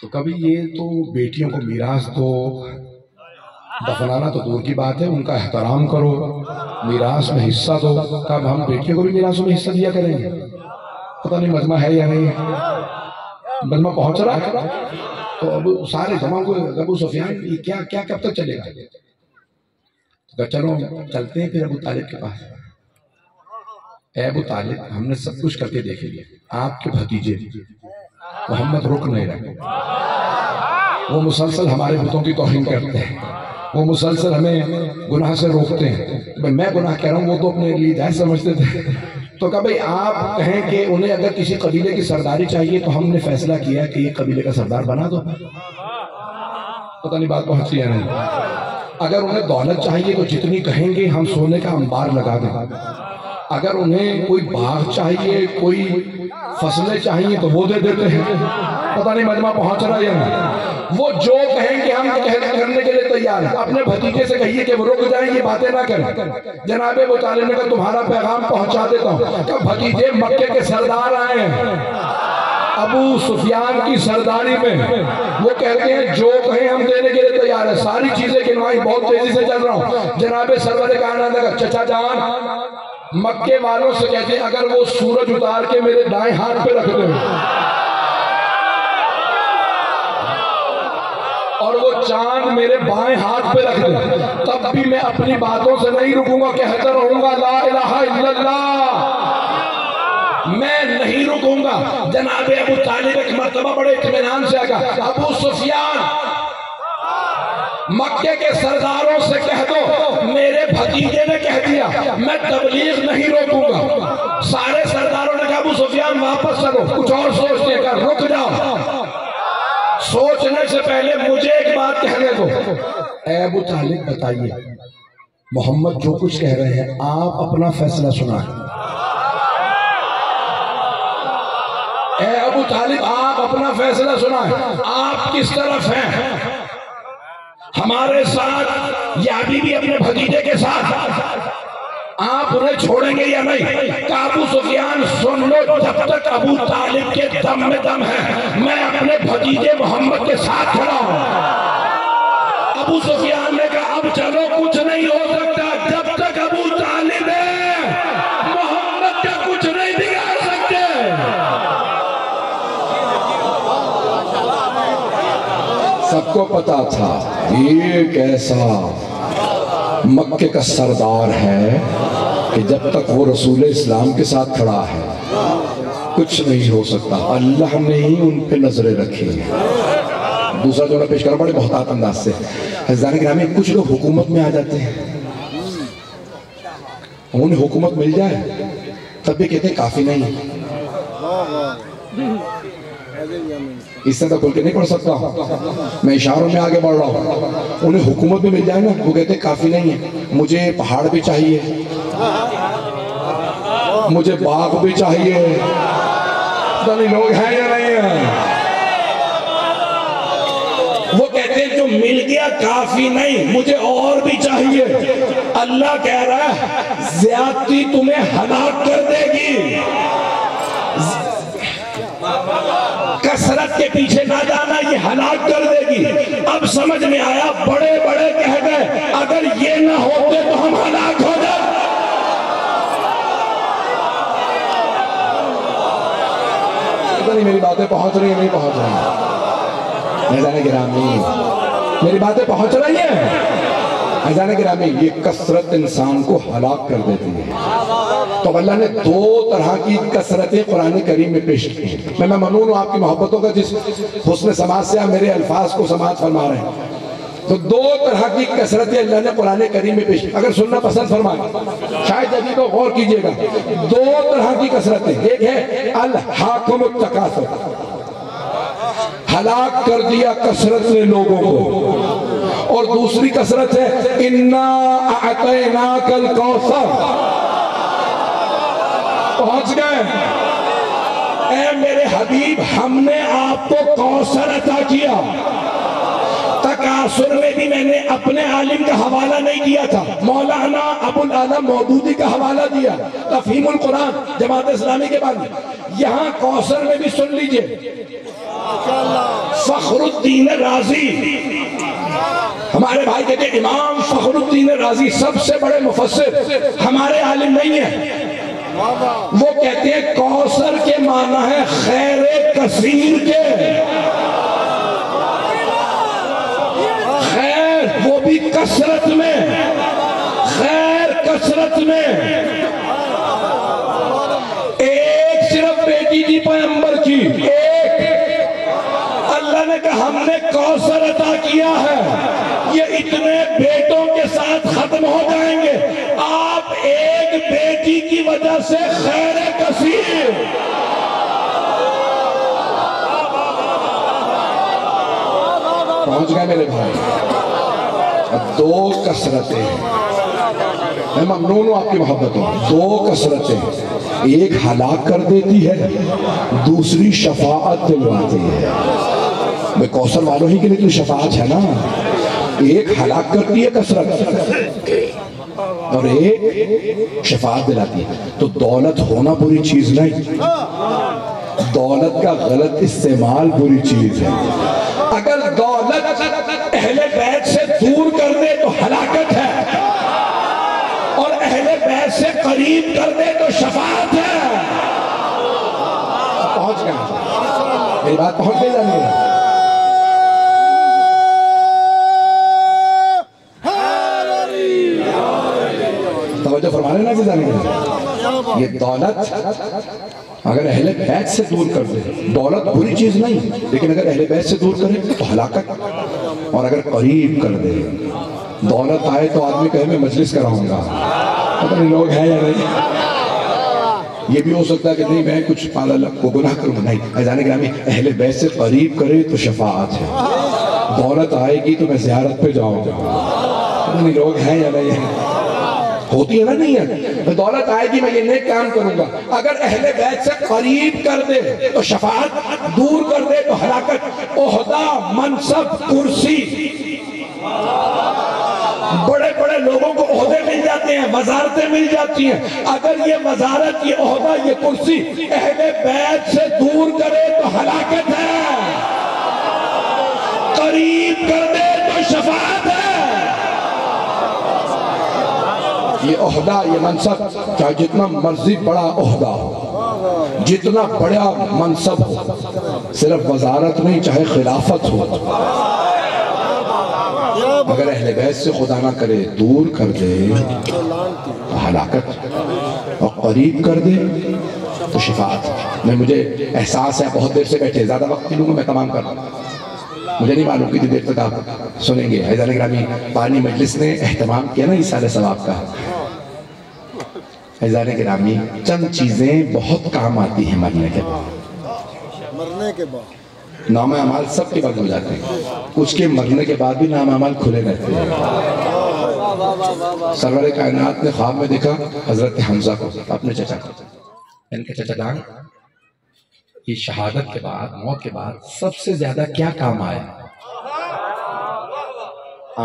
Speaker 2: تو کبھی یہ تو بیٹیوں کو میراث دو، دفنانا تو دور کی بات ہے، ان کا احترام کرو، میراث میں حصہ دو، کب ہم بیٹیوں کو بھی میراث میں حصہ دیا کریں گے؟ پتہ نہیں مجمع ہے یا نہیں ہے، مجمع پہنچ رہا ہے، تو اب سارے جمع ہوئے، ابو سفیان یہ کیا کب تک چلے گا؟ تو چلو چلتے ہیں پھر ابو طالب کے پاس۔ اے ابو طالب ہم نے سب کچھ کر کے دیکھ لیا، آپ کے بھتیجے محمد رک نہیں رہے، وہ مسلسل ہمارے بتوں کی توہین کرتے ہیں، وہ مسلسل ہمیں گناہ سے روکتے ہیں، میں گناہ کہہ رہا ہوں، وہ تو اپنے لیے جائز سمجھتے تھے، تو کہ بھئی آپ کہیں کہ انہیں اگر کسی قبیلے کی سرداری چاہیے تو ہم نے فیصلہ کیا کہ یہ قبیلے کا سردار بنا دو۔ پتہ نہیں بات پہنچی ہے نہیں۔ اگر انہیں دولت چاہیے تو جتنی کہیں گے ہم سونے کا انبار لگا دیں، اگر انہیں کوئی باغ چاہیے، کوئی فصلیں چاہیے تو وہ دے دیتے ہیں۔ پتہ نہیں مجمع پہنچ رہا ہے یا نہیں۔ وہ جو کہیں گے ہم کرنے کے لیے تیار ہیں۔ اپنے بھتیجے سے کہیے کہ وہ رک جائیں، یہ باتیں نہ کریں۔ جناب ابو طالب نے کہا تمہارا پیغام پہنچا دیتا ہوں کہ بھتیجے مکے کے سردار آئے ہیں ابو سفیان کی سرداری میں، وہ کہتے ہیں جو کہیں ہم دینے کے لیے تیار ہیں۔ ساری چیزیں گنوائی، بہت تیزی سے چل رہا ہوں۔ جناب سرور کائنات کا چچا جان مکے والوں سے کہتے ہیں اگر وہ سورج اتار کے میرے دائیں ہاتھ پہ رکھ دیں اور وہ چاند میرے بائیں ہاتھ پہ رکھ دیں، تب بھی میں اپنی باتوں سے نہیں رکوں گا، کہتا رہوں گا لا الہ الا اللہ، میں نہیں رکوں گا۔ جناب ابو طالب ایک مرتبہ بڑے اطمینان سے آگا، ابو سفیان مکے کے سرداروں سے کہہ دو میرے بھتیجے نے کہہ دیا میں تبلیغ نہیں روکوں گا۔ سارے سرداروں نے کہا ابو سفیان واپس چلو، کچھ اور سوچتے ہیں، رک جاؤ، سوچنے سے پہلے مجھے ایک بات کہنے دو۔ اے ابو طالب بتائیے محمد جو کچھ کہہ رہے ہیں آپ اپنا فیصلہ سنائیں۔ اے ابو طالب آپ اپنا فیصلہ سنائیں، آپ کس طرف ہیں؟ ہمارے ساتھ یا بھی اپنے بھتیجے کے ساتھ آپ انہیں چھوڑیں گے یا نہیں؟ کہ ابو سفیان سن لو، جب تک ابو طالب کے دم میں دم ہے میں اپنے بھتیجے محمد کے ساتھ کھڑا ہوں۔ ابو سفیان نے کہا اب چلو کچھ نہیں ہو سکتا، جب تک ابو طالب ہے محمد کا کچھ نہیں بگاڑ سکتے۔
Speaker 1: سب کو پتا تھا یہ کیسا مکے کا سردار ہے کہ جب تک وہ رسول اسلام کے ساتھ کھڑا ہے کچھ نہیں ہو سکتا، اللہ نے ہی ان پہ نظریں رکھی ہیں۔ دوسرا جملہ پیش کرو بڑے محتاط انداز سے۔ حضران گرامی کچھ لوگ حکومت میں آ جاتے ہیں، انہیں حکومت مل جائے تب بھی کہتے ہیں کافی نہیں، اس سے تو کھل کے نہیں پڑھ سکتا، میں اشاروں میں آگے بڑھ رہا ہوں۔ انہیں حکومت بھی مل جائے نا وہ کہتے ہیں کافی نہیں ہے، مجھے پہاڑ بھی چاہیے، مجھے باغ بھی چاہیے، پتہ نہیں لوگ ہیں یا نہیں ہیں۔ وہ کہتے ہیں جو مل گیا کافی نہیں، مجھے اور بھی چاہیے۔ اللہ کہہ رہا ہے زیادتی تمہیں ہلاک کر دے گی، کثرت کے پیچھے نہ جانا یہ ہلاک کر دے گی۔ اب سمجھ میں آیا، بڑے بڑے کہہ گئے اگر یہ نہ ہوتے تو ہم ہلاک ہو جائے۔ میری باتیں پہنچ رہی ہیں نہیں پہنچ رہی ہیں؟ عزیزان گرامی میری باتیں پہنچ رہی ہیں؟ عزیزان گرامی یہ کثرت انسان کو ہلاک کر دیتی ہے۔ تو اللہ نے دو طرح کی کثرتیں قرآن کریم میں پیش کی ہیں۔ میں ممنون ہوں آپ کی محبتوں کا جس حسن سماعت سے آپ میرے الفاظ کو سماعت فرما رہے ہیں۔ تو دو طرح کی کثرتیں اللہ نے قرآن کریم میں پیش، اگر سننا پسند فرمائیں شاید ابھی تو غور کیجئے گا، دو طرح کی کثرتیں، ایک ہے الحاکم التکاثر، ہلاک کر دیا کثرت نے لوگوں کو، اور دوسری کثرت ہے انا اعطیناک الکوثر، پہنچ گئے اے میرے حبیب ہم نے آپ کو کوثر عطا کیا۔ تکاثر میں بھی میں نے اپنے عالم کا حوالہ نہیں دیا تھا، مولانا ابو العلا مودودی کا حوالہ دیا، تفہیم القرآن جماعت اسلامی کے بعد۔ یہاں کوثر میں بھی سن لیجئے، فخر الدین رازی، ہمارے بھائی کہتے ہیں امام فخر الدین رازی سب سے بڑے مفسر، ہمارے عالم نہیں ہیں، وہ کہتے ہیں کوثر کے معنی ہے خیر کثیر کے، خیر وہ بھی کثرت میں، خیر کثرت میں۔ ایک صرف بیٹی تھی پیغمبر کی، ایک، اللہ نے کہا ہم نے کوثر عطا کیا ہے، یہ اتنے بیٹوں کے ساتھ ختم ہو جائیں گے، آپ ایک بیٹی کی وجہ سے خیر کثیر۔ پہنچ گئے میرے بھائی، دو کثرتیں ہیں، میں ممنون ہوں آپ کی محبت ہوں، دو کثرتیں، ایک ہلاک کر دیتی ہے، دوسری شفاعت دلواتی ہے۔ میں کوثر والوں ہی کے لیے تو شفاعت ہے نا، ایک ہلاک کرتی ہے کثرت اور ایک شفاعت دلاتی ہے۔ تو دولت ہونا بری چیز نہیں، دولت کا غلط استعمال بری چیز ہے۔ اگر دولت اہل بیت سے دور کر دے تو ہلاکت ہے، اور اہل بیت سے قریب کر دے تو شفاعت ہے۔ پہنچ گیا میری بات، پہنچ گئی جانے گا۔ توجہ فرما رہے نا کہ جانے گا، یہ دولت اگر اہل بیت سے دور کر دے، دولت بری چیز نہیں، لیکن اگر اہل بیت سے دور کرے تو ہلاکت، اور اگر قریب کر دے، دولت آئے تو آدمی کہے میں مجلس کراؤں گا، پتہ نہیں لوگ ہیں یا نہیں، یہ بھی ہو سکتا ہے کہ نہیں میں کچھ اللہ کو گناہ کروں، نہیں، ایزان گرامی اہل بیت سے قریب کرے تو شفاعت ہے، دولت آئے گی تو میں زیارت پہ جاؤں گا، پتہ نہیں لوگ ہیں یا نہیں، ہوتی ہے نا، نہیں ہے، دولت آئے گی میں یہ نیک کام کروں گا، اگر اہل بیت سے قریب کر دے تو شفاعت، دور کر دے تو ہلاکت۔ عہدہ، منصب، کرسی، بڑے بڑے لوگوں کو عہدے مل جاتے ہیں، وزارتیں مل جاتی ہیں، اگر یہ وزارت، یہ عہدہ، یہ کرسی اہل بیت سے دور کرے تو ہلاکت ہے، قریب کر دے تو شفاعت ہے۔ یہ عہدہ، یہ منصب، چاہے جتنا مرضی بڑا عہدہ ہو، جتنا بڑا منصب ہو، صرف وزارت نہیں چاہے خلافت ہو، اگر اہل بیت سے خدا نہ کرے دور کر دے تو ہلاکت، اور قریب کر دے تو شفاعت۔ مجھے احساس ہے بہت دیر سے بیٹھے، زیادہ وقت نہیں لوں گا، میں تمام کر رہا ہوں، مجھے نہیں معلوم کتنی دیر تک آپ سنیں گے۔ عزیزان گرامی، پانی مجلس نے اہتمام کیا نا ایصال ثواب کا۔ عزیزان گرامی، چند چیزیں بہت کام آتی ہیں مرنے کے بعد، نام اعمال سب کے بعد ہو جاتے ہیں، کچھ کے مرنے کے بعد بھی نام اعمال کھلے رہتے ہیں۔ سرور کائنات نے خواب میں دیکھا حضرت حمزہ کو، اپنے چچا کو، ان کے چچا جان یہ شہادت کے بعد، موت کے بعد سب سے زیادہ کیا کام آیا؟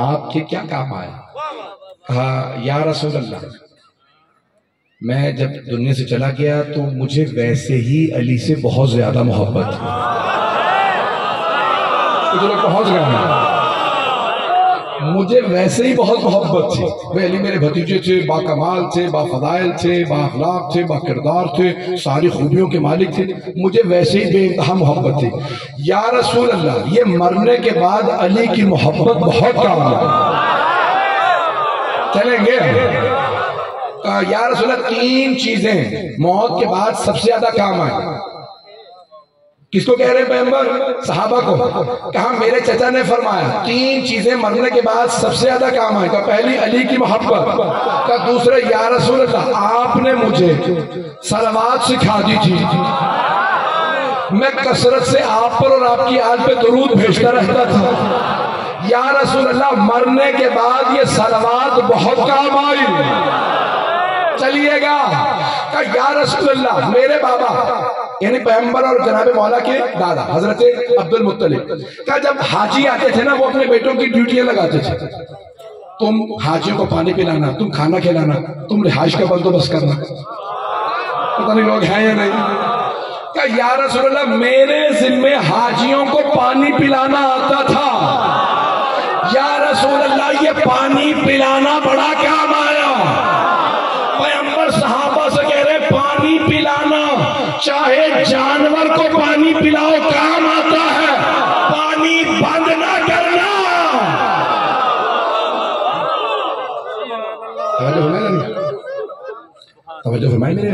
Speaker 1: آپ کے کیا کام آیا؟ کہا یا رسول اللہ، میں جب دنیا سے چلا گیا تو مجھے ویسے ہی علی سے بہت زیادہ محبت تھی۔ پہنچ گیا، مجھے ویسے ہی بہت محبت تھی، وہ علی میرے بھتیجے تھے، با کمال تھے، با فضائل تھے، با اخلاق تھے، با کردار تھے، ساری خوبیوں کے مالک تھے، مجھے ویسے ہی بے انتہا محبت تھی۔ یا رسول اللہ، یہ مرنے کے بعد علی کی محبت بہت کام ہے، چلیں گے؟ یا رسول اللہ، تین چیزیں موت کے بعد سب سے زیادہ کام آئیں۔
Speaker 2: کس کو کہہ رہے ہیں پیغمبر؟ صحابہ کو. کہا میرے چچا نے فرمایا 3 چیزیں مرنے کے بعد سب سے زیادہ کام آئے گا. پہلی علی کی محبت کا، دوسرا یا رسول اللہ آپ نے مجھے صلوات سکھا دی تھی، میں کثرت سے آپ پر اور آپ کی آل پہ درود بھیجتا رہتا تھا. یا رسول اللہ مرنے کے بعد یہ صلوات بہت کام آئی، چلیے گا. کہ یا رسول اللہ میرے بابا یعنی پیغمبر اور جناب مولا کے دادا حضرت عبد المطلب کہ جب حاجی آتے تھے نا وہ اپنے بیٹوں کی ڈیوٹیاں لگاتے تھے. تم حاجیوں کو پانی پلانا، تم کھانا کھلانا، تم رہائش کا بندوبست کرنا. پتہ نہیں لوگ ہیں یا نہیں. کہ یا رسول اللہ میرے ذمے حاجیوں کو پانی پلانا آتا تھا. یا رسول اللہ یہ پانی پلانا بڑا کام آیا. پیغمبر صحابہ سے کہہ رہے پانی پلانا، چاہے جانور کو پانی پلاؤ کام آتا ہے، پانی بند نہ کرنا. توجہ فرمائے میرے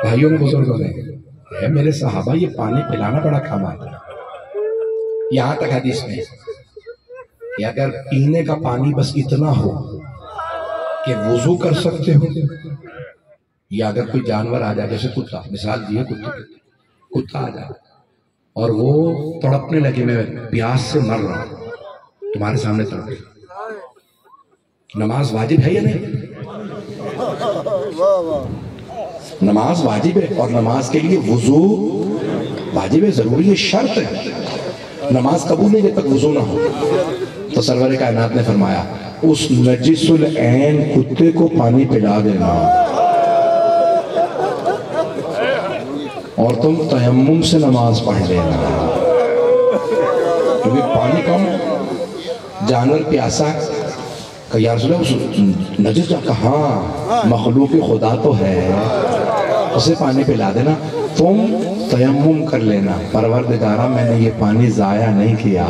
Speaker 2: بھائیوں نے، بزرگوں نے، میرے صحابہ یہ پانی پلانا بڑا کام آتا ہے. یہاں تک حدیث میں کہ اگر پینے کا پانی بس اتنا ہو کہ وضو کر سکتے ہو، یا اگر کوئی جانور آ جائے جیسے کتا، مثال دی ہے کتا آ جائے اور وہ تڑپنے لگے میں پیاس سے مر رہا ہوں تمہارے سامنے تڑپے، نماز واجب ہے یا نہیں؟ نماز واجب ہے، اور نماز کے لیے وضو واجب ہے، ضروری ہے، شرط ہے. نماز قبول نہیں جب تک وضو نہ ہو. تو سرور کائنات نے فرمایا اس نجس العین کتے کو پانی پلا دینا، اور تم تیمم سے نماز پڑھ لینا. کیونکہ پانی کم، جانور پیاسا کہ یا رسول اللہ نجس جا، کہاں مخلوق خدا تو ہے، اسے پانی پلا دینا. تم تیمم کر لینا، پروردگارہ میں نے یہ پانی ضائع نہیں کیا،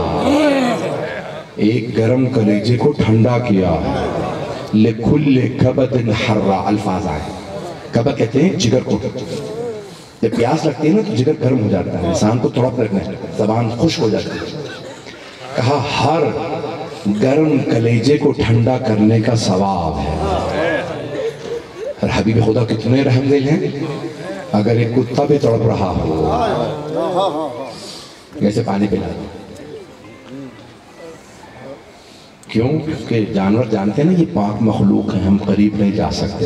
Speaker 2: ایک گرم کلیجے کو ٹھنڈا کیا. لِكُلِّ كَبَدٍ حَرَّ الفاظ آئے. کبد کہتے ہیں جگر کو. جب پیاس لگتی ہے نا تو جگر گرم ہو جاتا ہے، انسان کو تڑپ رکھنا ہے، زبان خشک ہو جاتی ہے. کہا ہر گرم کلیجے کو ٹھنڈا کرنے کا ثواب ہے. اور حبیب خدا کتنے رحم دل ہیں، اگر ایک کتا بھی تڑپ رہا ہو جیسے پانی پلا دو. کیوں؟ کہ جانور جانتے ہیں نا یہ پاک مخلوق ہے، ہم قریب نہیں جا سکتے.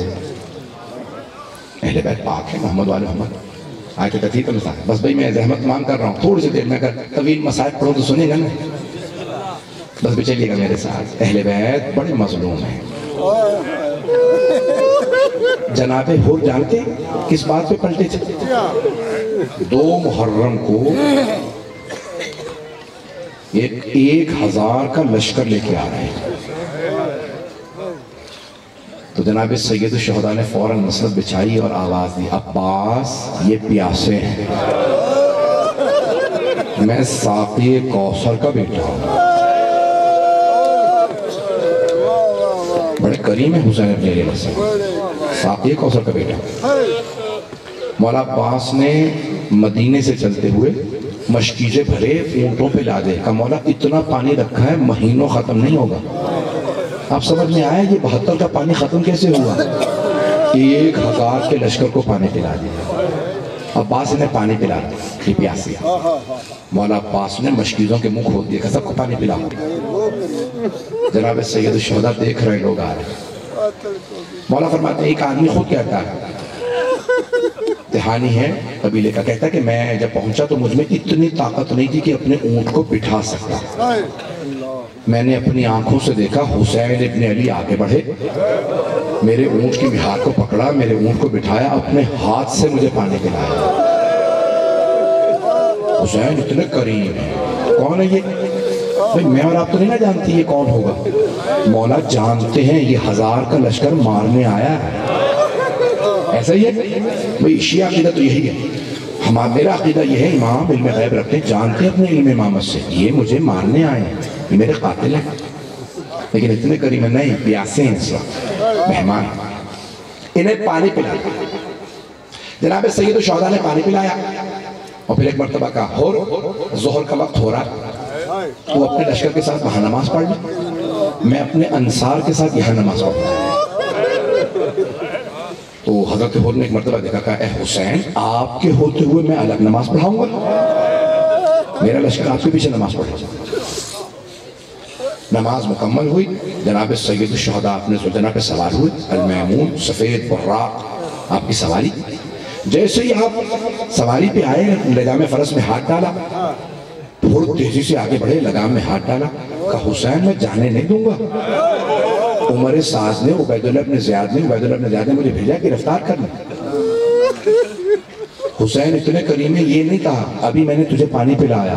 Speaker 2: اہل بیت پاک ہے، محمد والے محمد. آیت کتھی کا مثال. بس بھائی میں زحمت مانگ کر رہا ہوں، تھوڑی سی دیر میں اگر طویل مسائل پڑھوں تو سنیں گا نا. بس بھی چلیے گا میرے ساتھ. اہل بیت بڑے مظلوم ہیں. جناب حور جانتے کس بات پہ پلٹے تھے؟ 2 محرم کو 1000 کا لشکر لے کے آ رہے ہیں. تو جناب سید الشہداء نے فوراً نصرت بچھائی اور آواز دی، عباس یہ پیاسے ہیں، میں ساقی کوثر کا بیٹا ہوں. بڑے کریم ہے حسین ابن علی علیہ السلام، ساقی کوثر کا بیٹا. مولا عباس نے مدینے سے چلتے ہوئے مشکیزیں بھرے اونٹوں پہ لا دے. کہ مولا اتنا پانی رکھا ہے مہینوں ختم نہیں ہوگا. آپ سمجھ میں آیا یہ 72 کا پانی ختم کیسے ہوا؟ 1000 کے لشکر کو پانی پلا دیا. عباس نے پانی پلا دیا، یہ پیاسی. مولا عباس نے مشکیزوں کے منہ کھول دیا کہ سب کو پانی پلا. جناب سید الشہداء دیکھ رہے لوگ آ رہے. مولا فرماتے ہیں ایک آدمی خود کہتا ہے، تہانی ہے قبیلے کا، کہتا ہے کہ میں جب پہنچا تو مجھ میں اتنی طاقت نہیں تھی کہ اپنے اونٹ کو بٹھا سکتا. میں نے اپنی آنکھوں سے دیکھا حسین ابن علی آگے بڑھے، میرے اونٹ کی ہاتھ کو پکڑا، میرے اونٹ کو بٹھایا، اپنے ہاتھ سے مجھے پانی پلایا. حسین اتنے کریم ہیں. کون ہے یہ؟ بھئی میں اور آپ تو نہیں نہ جانتی یہ کون ہوگا. مولا جانتے ہیں یہ 1000 کا لشکر مارنے آیا ہے. ایسا ہی ہے بھئی شیعہ عقیدہ تو یہی ہے. میرا عقیدہ یہ ہے امام علم غیب رکھتے ہیں، جانتے ہیں اپنے علم امامت سے یہ مجھے مارنے آئے ہیں، یہ میرے قاتل ہیں. لیکن اتنے قریب نہیں، پیاسے ہیں اس وقت، مہمان. انہیں پانی پلایا. جناب سید الشہداء نے پانی پلایا
Speaker 1: اور پھر ایک مرتبہ کہا ہور ظہر کا وقت ہو رہا ہے، تو اپنے لشکر کے ساتھ وہاں نماز پڑھ لی، میں اپنے انصار کے ساتھ یہاں نماز پڑھ لی۔ تو حضرت ہور نے ایک مرتبہ دیکھا، کہا اے حسین آپ کے ہوتے ہوئے میں الگ نماز پڑھاؤں گا، میرا لشکر آپ کے پیچھے نماز پڑھے۔ نماز مکمل ہوئی، جناب سید الشہداء اپنے سلطنہ پہ سوار ہوئے، المیمون سفید براق آپ کی سواری۔ جیسے ہی آپ سواری پہ آئے، لگام فرس میں ہاتھ ڈالا، بہت تیزی سے آگے بڑھے، لگام میں ہاتھ ڈالا، کہا حسین میں جانے نہیں دوں گا۔ عمر ساز نے، عبید اللہ ابن زیاد نے مجھے بھیجا گرفتار کرنے۔ حسین اتنے کریم ہے، یہ نہیں کہا ابھی میں نے تجھے پانی پلایا۔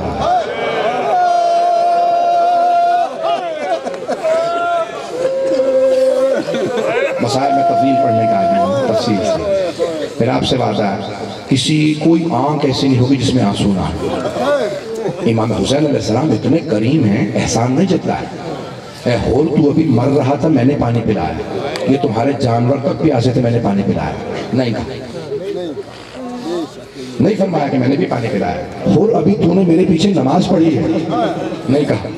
Speaker 1: مسائل میں تفصیل پڑھنے کا آدمی ہوں، تفصیل سے پھر آپ سے وعدہ ہے، کوئی آنکھ ایسی نہیں ہوگی جس میں آنسو نہ ہو۔ امام حسین علیہ السلام اتنے کریم ہیں، احسان نہیں جتلایا، اے ہور تو ابھی مر رہا تھا میں نے پانی پلایا، یہ تمہارے جانور تک پیاسے تھے میں نے پانی پلایا، نہیں کہا، نہیں فرمایا کہ میں نے بھی پانی پلایا۔ ہور ابھی تو نے میرے پیچھے نماز پڑھی ہے، نہیں کہا۔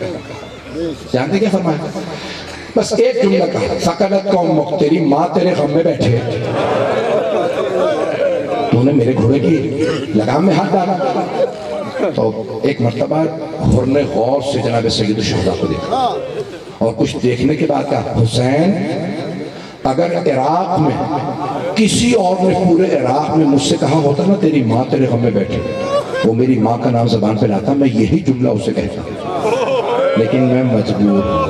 Speaker 1: جانتے کیا فرمایا؟ بس ایک جملہ کہا، سکلت قوم مختری ماں تیرے غم میں بیٹھے، تو نے میرے گھوڑے کی لگام میں ہاتھ ڈالا۔ تو ایک مرتبہ ہور نے غور سے جناب سید الشہداء کو دیکھا اور کچھ دیکھنے کے بعد کہا حسین اگر عراق میں کسی اور نے پورے عراق میں مجھ سے کہا ہوتا نا تیری ماں تیرے غم میں بیٹھے، وہ میری ماں کا نام زبان پہ لاتا، میں یہی جملہ اسے کہتا، لیکن میں مجبور ہوں،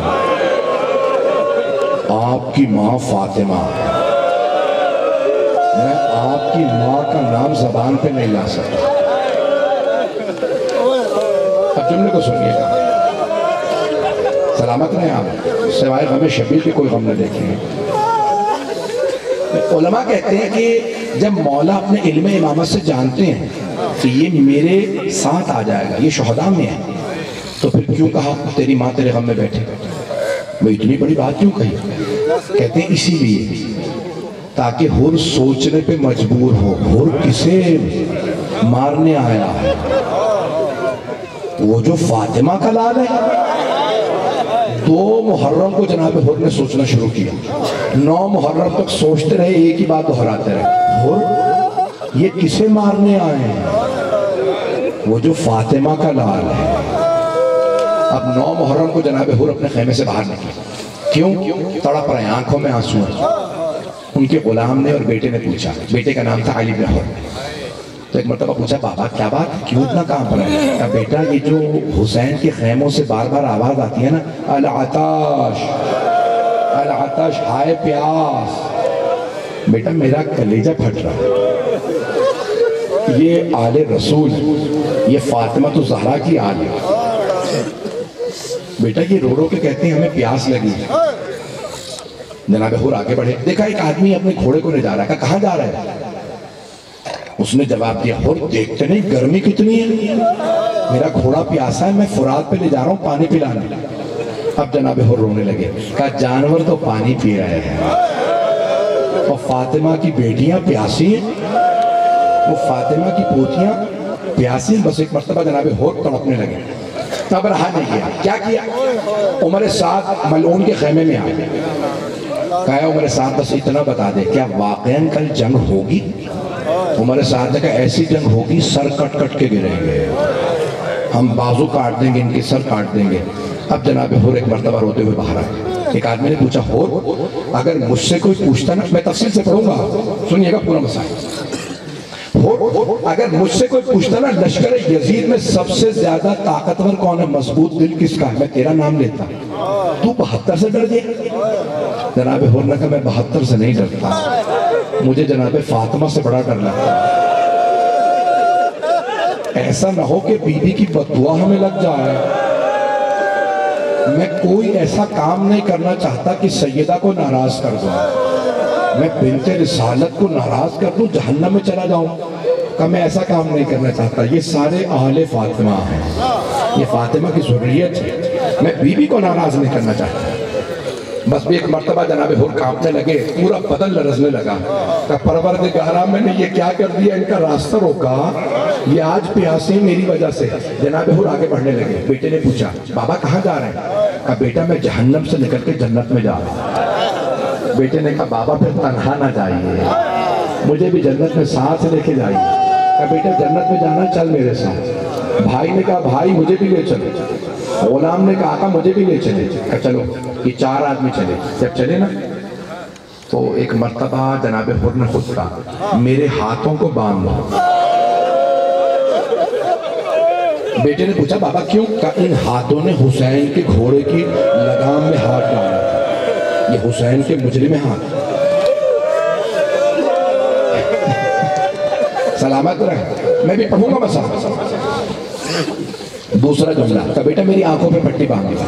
Speaker 1: آپ کی ماں فاطمہ، میں آپ کی ماں کا نام زبان پہ نہیں لا سکتا۔ اب جملے کو سنیے گا، سلامت رہے آپ، سوائے غم شبیر کی کوئی غم نہ دیکھیں۔ علماء کہتے ہیں کہ جب مولا اپنے علم امامت سے جانتے ہیں کہ یہ میرے ساتھ آ جائے گا، یہ شہداء میں ہے، تو پھر کیوں کہا تیری ماں تیرے غم میں بیٹھے؟ وہ اتنی بڑی بات کیوں کہی؟ کہتے ہیں اسی لیے تاکہ ہور سوچنے پہ مجبور ہو، ہور کسے مارنے آیا ہے؟ وہ جو فاطمہ کا لال ہے۔ 2 محرم کو جناب ہور نے سوچنا شروع کیا، 9 محرم تک سوچتے رہے، ایک ہی بات دہراتے رہے، ہور یہ کسے مارنے آئے ہیں؟ وہ جو فاطمہ کا لال ہے۔ اب 9 محرم کو جناب ہور اپنے خیمے سے باہر نکلے، کیوں؟ تڑپ رہے ہیں، آنکھوں میں آنسو ہیں۔ ان کے غلام نے اور بیٹے نے پوچھا، بیٹے کا نام تھا علی بن ہور، تو ایک مرتبہ پوچھا بابا کیا بات، کیوں اتنا کام پر ہے؟ کہا بیٹا یہ جو حسین کے خیموں سے بار بار آواز آتی ہے نا، العطاش العطاش، ہائے پیاس، بیٹا میرا کلیجہ پھٹ رہا ہے، یہ آل رسول، یہ فاطمہ تو زہرا کی آل ہے، بیٹا یہ رو رو کے کہتے ہیں ہمیں پیاس لگی۔ جناب ہور آگے بڑھے، دیکھا ایک آدمی اپنے گھوڑے کو لے جا رہا ہے، کہاں جا رہا ہے؟ اس نے جواب دیا ہور دیکھتے نہیں گرمی کتنی ہے، میرا گھوڑا پیاسا ہے، میں فرات پہ لے جا رہا ہوں پانی پلانے۔ اب جناب ہور رونے لگے، کہا جانور تو پانی پی رہے ہیں اور فاطمہ کی بیٹیاں پیاسی ہیں، وہ فاطمہ کی پوتیاں پیاسی ہیں۔ بس ایک مرتبہ جناب ہور تڑپنے لگے، تب رہا نہیں گیا، کیا کیا؟ عمر سعد ملعون کے خیمے میں آئے، کہا عمر سعد بس اتنا بتا دے کیا واقعاً کل جنگ ہوگی؟ عمر سعد نے کہا ایسی جنگ ہوگی سر کٹ کٹ کے گریں گے، ہم بازو کاٹ دیں گے، ان کے سر کاٹ دیں گے۔ اب جناب ہور ایک مرتبہ روتے ہوئے باہر آئے، ایک آدمی نے پوچھا ہور اگر مجھ سے کوئی پوچھتا نا، میں تفصیل سے پڑھوں گا، سنیے گا پورا مسائل، اگر مجھ سے کوئی پوچھتا نا لشکر یزید میں سب سے زیادہ طاقتور کون ہے، مضبوط دل کس کا ہے، میں تیرا نام لیتا، تو 72 سے ڈر گیا؟ جناب ہور نے کہا میں 72 سے نہیں ڈرتا، مجھے جناب فاطمہ سے بڑا ڈر لگتا ہے، ایسا نہ ہو کہ بی بی کی بددعا ہمیں لگ جائے۔ میں کوئی ایسا کام نہیں کرنا چاہتا کہ سیدہ کو ناراض کر دوں، میں بنت رسالت کو ناراض کر دوں، جہنم میں چلا جاؤں، کہ میں ایسا کام نہیں کرنا چاہتا۔ یہ سارے اہل فاطمہ ہیں، یہ فاطمہ کی ذریت ہے، میں بی بی کو ناراض نہیں کرنا چاہتا۔ بس بھی ایک مرتبہ جناب ہور کانپنے لگے، پورا بدن لرزنے لگا، کہ پروردگارہ میں نے یہ کیا کر دیا، ان کا راستہ روکا، یہ آج پیاسے میری وجہ سے. جناب حر آگے بڑھنے لگے. بیٹے نے پوچھا بابا کہاں جا رہے ہیں؟ کہا بیٹا میں جہنم سے نکل کے جنت میں جا رہا ہوں. بیٹے نے کہا بابا پھر تنہا نہ جائیے, مجھے بھی جنت میں ساتھ لے کے جائیے. کہا بیٹا جنت میں جانا چل میرے ساتھ. بھائی نے کہا بھائی مجھے بھی لے چلو. غلام نے کہا آقا مجھے بھی لے چلے. کہا چلو. یہ 4 آدمی چلے. جب چلے نا تو ایک مرتبہ جناب حر نے خود کہا میرے ہاتھوں کو باندھ دو. بیٹے نے پوچھا بابا کیوں؟ کہا ان ہاتھوں نے حسین کے گھوڑے کی لگام میں ہاتھ ڈالا تھا. یہ حسین کے مجرم ہاتھ. سلامت رہے, میں بھی پڑھوں گا مسا. دوسرا جملہ, کہا بیٹا میری آنکھوں پہ پٹی باندھ دو.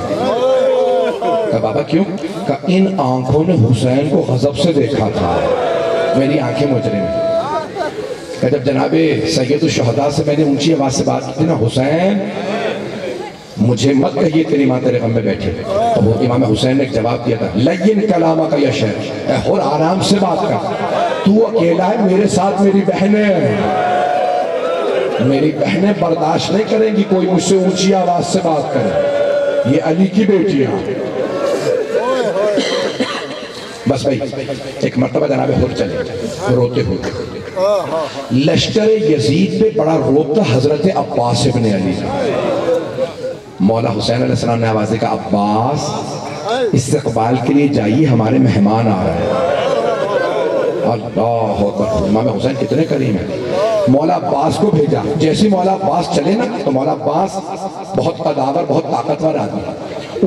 Speaker 1: کہا بابا کیوں؟ کہا ان آنکھوں نے حسین کو غضب سے دیکھا تھا, میری آنکھیں مجرم ہیں. کہ جب جناب سید الشہداء سے میں نے اونچی آواز سے بات کی تھی نا, حسین مجھے مت کہیے تیری ماں تیرے غم میں بیٹھے. تو وہ امام حسین نے ایک جواب دیا تھا لین کلامہ کا یا شہر, اے حر آرام سے بات کر, تو اکیلا ہے, میرے ساتھ میری بہنیں ہیں. میری بہنیں برداشت نہیں کریں گی کوئی مجھ سے اونچی آواز سے بات کرے. یہ علی کی بیٹیاں. بس بھائی ایک مرتبہ جناب حر چلے روتے ہوتے. لشکر یزید پہ بڑا روتا حضرت عباس ابن علی. مولا حسین علیہ السلام نے آواز دیا عباس استقبال کے لیے جائیے, ہمارے مہمان آ رہے ہیں. اللہ اکبر, امام حسین کتنے کریم ہیں. مولا عباس کو بھیجا. جیسے مولا عباس چلے نا تو مولا عباس بہت قداور بہت طاقتور آدمی,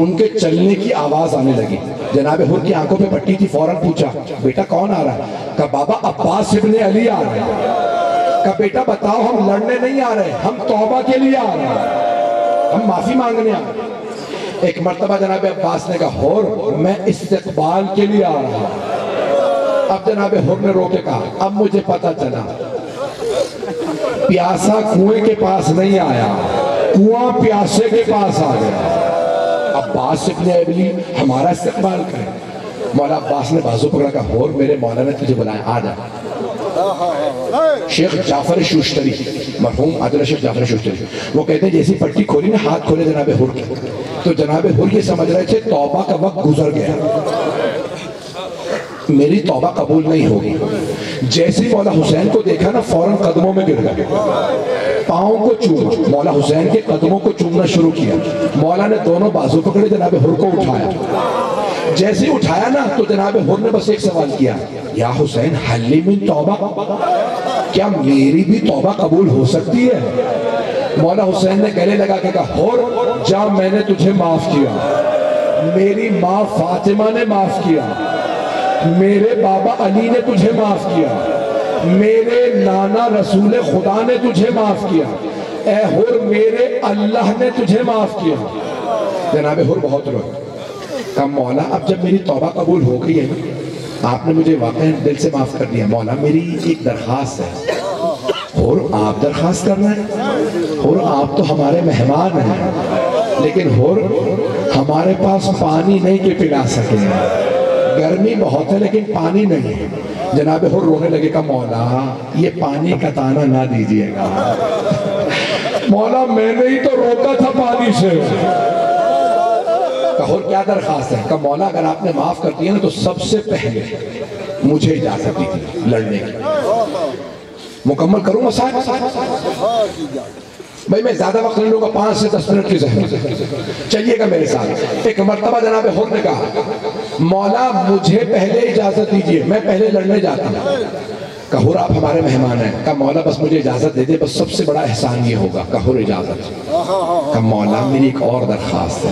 Speaker 1: ان کے چلنے کی آواز آنے لگی. جناب حر کی آنکھوں پہ پٹی تھی, فوراً پوچھا بیٹا کون آ رہا ہے؟ کہا بابا عباس ابن علی آ رہے ہیں. کہا بیٹا بتاؤ ہم لڑنے نہیں آ رہے, ہم توبہ کے لیے آ رہے ہیں, ہم معافی مانگنے آ رہے ہیں. ایک مرتبہ جناب عباس نے کہا حر میں استقبال کے لیے آ رہا ہوں. اب جناب حر نے رو کے کہا اب مجھے پتا چلا پیاسا کنویں کے پاس نہیں آیا, کنواں پیاسے کے پاس آ گیا. عباس ابن علی ہمارا استقبال کرے. مولا عباس نے بازو پکڑا کہا حر میرے مولا نے تجھے بلایا, آ جا. شیخ جعفر شوشتری, مرحوم عادل شیخ جعفر شوشتری, وہ کہتے ہیں جیسی پٹی کھولی نا ہاتھ کھولے جناب حر کے, تو جناب حر یہ سمجھ رہے تھے توبہ کا وقت گزر گیا, میری توبہ قبول نہیں ہوگی. جیسے مولا حسین کو دیکھا نا فوراً قدموں میں گر گئے, پاؤں کو چوما. مولا حسین کے قدموں کو چومنا شروع کیا. مولا نے دونوں بازو پکڑے, جناب حر کو اٹھایا. جیسے اٹھایا نا تو جناب حر نے بس ایک سوال کیا یا حسین حلی من توبہ, کیا میری بھی توبہ قبول ہو سکتی ہے؟ مولا حسین نے گلے لگا کے کہا حر جا میں نے تجھے معاف کیا, میری ماں فاطمہ نے معاف کیا, میرے بابا علی نے تجھے معاف کیا, میرے نانا رسول خدا نے تجھے معاف کیا, اے حر میرے اللہ نے تجھے معاف کیا. جناب حر بہت روئے. کہا مولا اب جب میری توبہ قبول ہو گئی ہے, آپ نے مجھے واقعی دل سے معاف کر دیا, مولا میری ایک درخواست ہے. حر آپ درخواست کر رہے ہیں؟ حر آپ تو ہمارے مہمان ہیں, لیکن حر ہمارے پاس پانی نہیں کہ پلا سکیں, گرمی بہت ہے لیکن پانی نہیں ہے. جناب حر رونے لگے کہ مولا یہ پانی کا تانا نہ دیجئے گا. مولا میں نے ہی تو روکا تھا پانی سے. کہ حر کیا درخواست ہے؟ کہ مولا اگر آپ نے معاف کر دیا نا تو سب سے پہلے مجھے اجازت دی تھی لڑنے کی. مکمل کروں گا صاحب؟ بھائی میں زیادہ وقت نہیں لوں گا, 5 سے 10 منٹ کی زحمت, چلیے گا میرے ساتھ. ایک مرتبہ جناب حر نے کہا مولا مجھے پہلے اجازت دیجئے, میں پہلے لڑنے جاتا ہوں. کہ حر آپ ہمارے مہمان ہیں. کہ مولا بس مجھے اجازت دے دے, بس سب سے بڑا احسان یہ ہوگا. کہ حر اجازت. کہ مولا میری ایک اور درخواست ہے,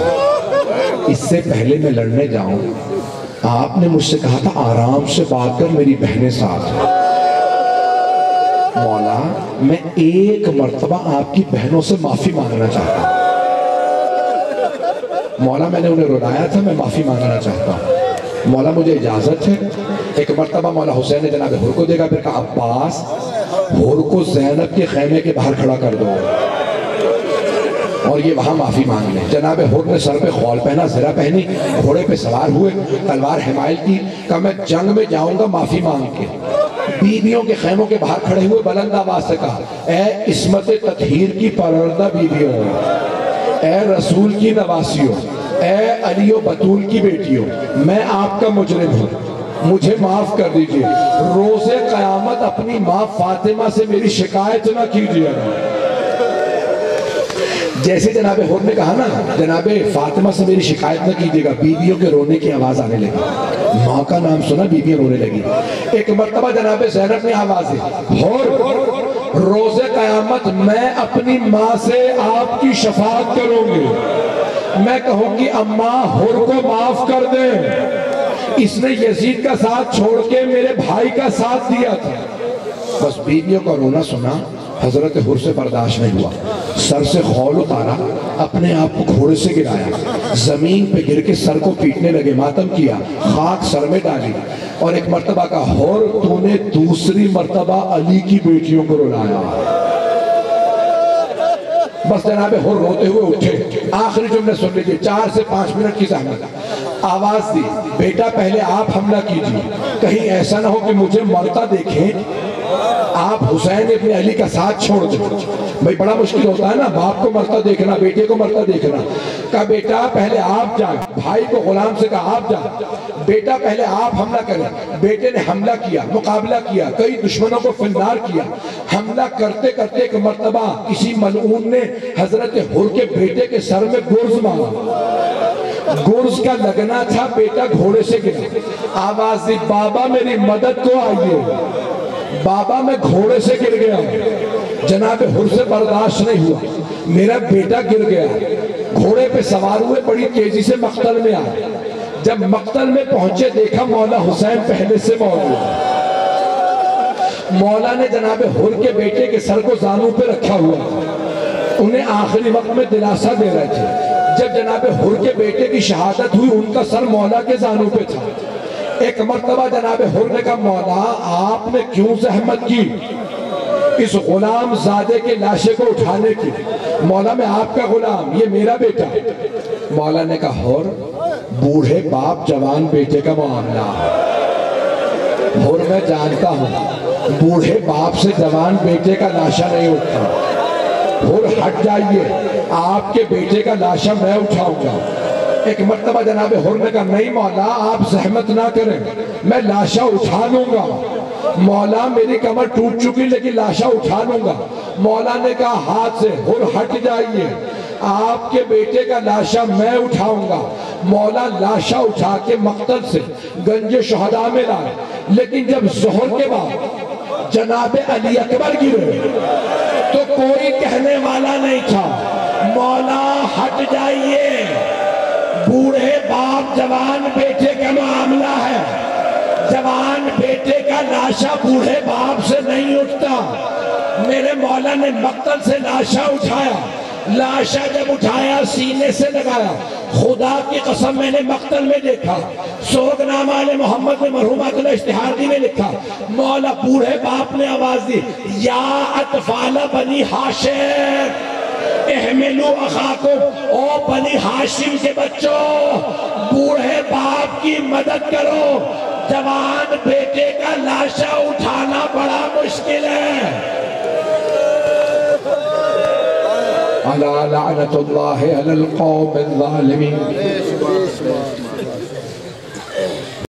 Speaker 1: اس سے پہلے میں لڑنے جاؤں آپ نے مجھ سے کہا تھا آرام سے بات کر, میری بہنیں ساتھ. مولا میں ایک مرتبہ آپ کی بہنوں سے معافی مانگنا چاہتا ہوں. مولا میں نے انہیں رلایا تھا, میں معافی مانگنا چاہتا ہوں. مولا مجھے اجازت ہے. ایک مرتبہ مولا حسین نے جناب حر کو دیکھا, پھر کہا عباس حر کو زینب کے خیمے کے باہر کھڑا کر دو اور یہ وہاں معافی مانگ لیں. جناب حر نے سر پہ خول پہنا, زرہ پہنی, گھوڑے پہ سوار ہوئے, تلوار حمائل کی. کہا میں جنگ میں جاؤں گا معافی مانگ کے,
Speaker 2: بیویوں کے خیموں کے باہر کھڑے ہوئے بلند آواز سے کہا، اے عصمت تطہیر کی پروردہ بیویوں، اے رسول کی نواسیوں، اے علی و بطول کی بیٹیوں، میں آپ کا مجرم ہوں، مجھے معاف کر دیجئے، روز قیامت اپنی ماں فاطمہ سے میری شکایت نہ کیجئے۔ جیسے جناب حور نے کہا نا جناب فاطمہ سے میری شکایت نہ کیجئے گا، بیویوں کے رونے کی آواز آنے لگی، ماں کا نام سنا بیویاں رونے لگی۔ ایک مرتبہ جناب زینب نے آواز دی، حور روز قیامت میں اپنی ماں سے آپ کی شفاعت کروں گی، میں کہوں گی اماں حور کو معاف کر دیں، اس نے یزید کا ساتھ چھوڑ کے میرے بھائی کا ساتھ دیا تھا۔ بس بیویوں کا رونا سنا، حضرت حر سے برداشت نہیں ہوا، سر سے خول اتارا، اپنے آپ کو گھوڑے سے گرایا، زمین پہ گر کے سر کو پیٹنے لگے، ماتم کیا، خاک سر میں ڈالی، اور ایک مرتبہ کہا، حر تو نے دوسری مرتبہ علی کی بیٹیوں کو رلایا۔ بس جناب حر روتے ہوئے اٹھے، آخری جملے سن لیجئے، 4 سے 5 منٹ کی زحمت، آواز دی، بیٹا پہلے آپ حملہ کیجئے، کہیں ایسا نہ ہو کہ مجھے مرتا دیکھیں، آپ حسین ابن علی کا ساتھ چھوڑ دیں۔ بھئی بڑا مشکل ہوتا ہے نا، باپ کو مرتا دیکھنا، بیٹے کو مرتا دیکھنا۔ کہا بیٹا پہلے آپ جائیں، بھائی کو غلام سے کہا آپ جائیں، بیٹا پہلے آپ حملہ کریں۔ بیٹے نے حملہ کیا، مقابلہ کیا، کئی دشمنوں کو فنار کیا، حملہ کرتے کرتے ایک مرتبہ کسی ملعون نے حضرت حر کے بیٹے کے سر میں گرز مارا، گرز کا لگنا تھا، بیٹا گھوڑے سے گرا، آواز دی بابا میری مدد کو آئیے، بابا میں گھوڑے سے گر گیا، جناب حر سے برداشت نہیں ہوا، میرا بیٹا گر گیا، گھوڑے پہ سوار ہوئے بڑی تیزی سے مقتل میں آئے، جب مقتل میں پہنچے دیکھا مولا حسین پہلے سے موجود، مولا نے جناب حر کے بیٹے کے سر کو زانوں پہ رکھا ہوا، انہیں آخری وقت میں دلاسا دے رہے تھے، جب جناب حر کے بیٹے کی شہادت ہوئی ان کا سر مولا کے زانوں پہ تھا۔ ایک مرتبہ جناب حر نے کہا مولا آپ نے کیوں زحمت کی اس غلام زادے کے لاشے کو اٹھانے کی؟ مولا میں آپ کا غلام، یہ میرا بیٹا۔ مولا نے کہا حر بوڑھے باپ جوان بیٹے کا معاملہ، حر میں جانتا ہوں بوڑھے باپ سے جوان بیٹے کا لاشا نہیں اٹھتا، حر ہٹ جائیے، آپ کے بیٹے کا لاشا میں اٹھاؤں گا۔ ایک مرتبہ جناب حر نے کہا نہیں مولا آپ زحمت نہ کریں، میں لاشا اٹھا لوں گا، مولا میری کمر ٹوٹ چکی لیکن لاشا اٹھا لوں گا۔ مولا نے کہا ہاتھ سے، حر ہٹ جائیے، آپ کے بیٹے کا لاشا میں اٹھاؤں گا۔ مولا لاشا اٹھا کے مقتل سے گنج شہداء میں لائے، لیکن جب ظہر کے بعد جناب علی اکبر گرے تو کوئی کہنے والا نہیں تھا مولا ہٹ جائیے، بوڑھے باپ جوان بیٹے کا معاملہ ہے، جوان بیٹے کا لاشا بوڑھے باپ سے نہیں اٹھتا۔ میرے مولا نے مقتل سے لاشا اٹھایا، لاشا جب اٹھایا سینے سے لگایا، خدا کی قسم میں نے مقتل میں دیکھا، سوگنامہ آل محمد میں مرحوم عطل اشتہاردی میں لکھا، مولا بوڑھے باپ نے آواز دی یا اطفال بنی ہاشم احملو اخاکم، او بنی ہاشم کے بچوں بوڑھے باپ کی مدد کرو، جوان بیٹے کا لاشا اٹھانا بڑا مشکل ہے۔
Speaker 1: الا لعنت اللہ علی القوم الظالمین۔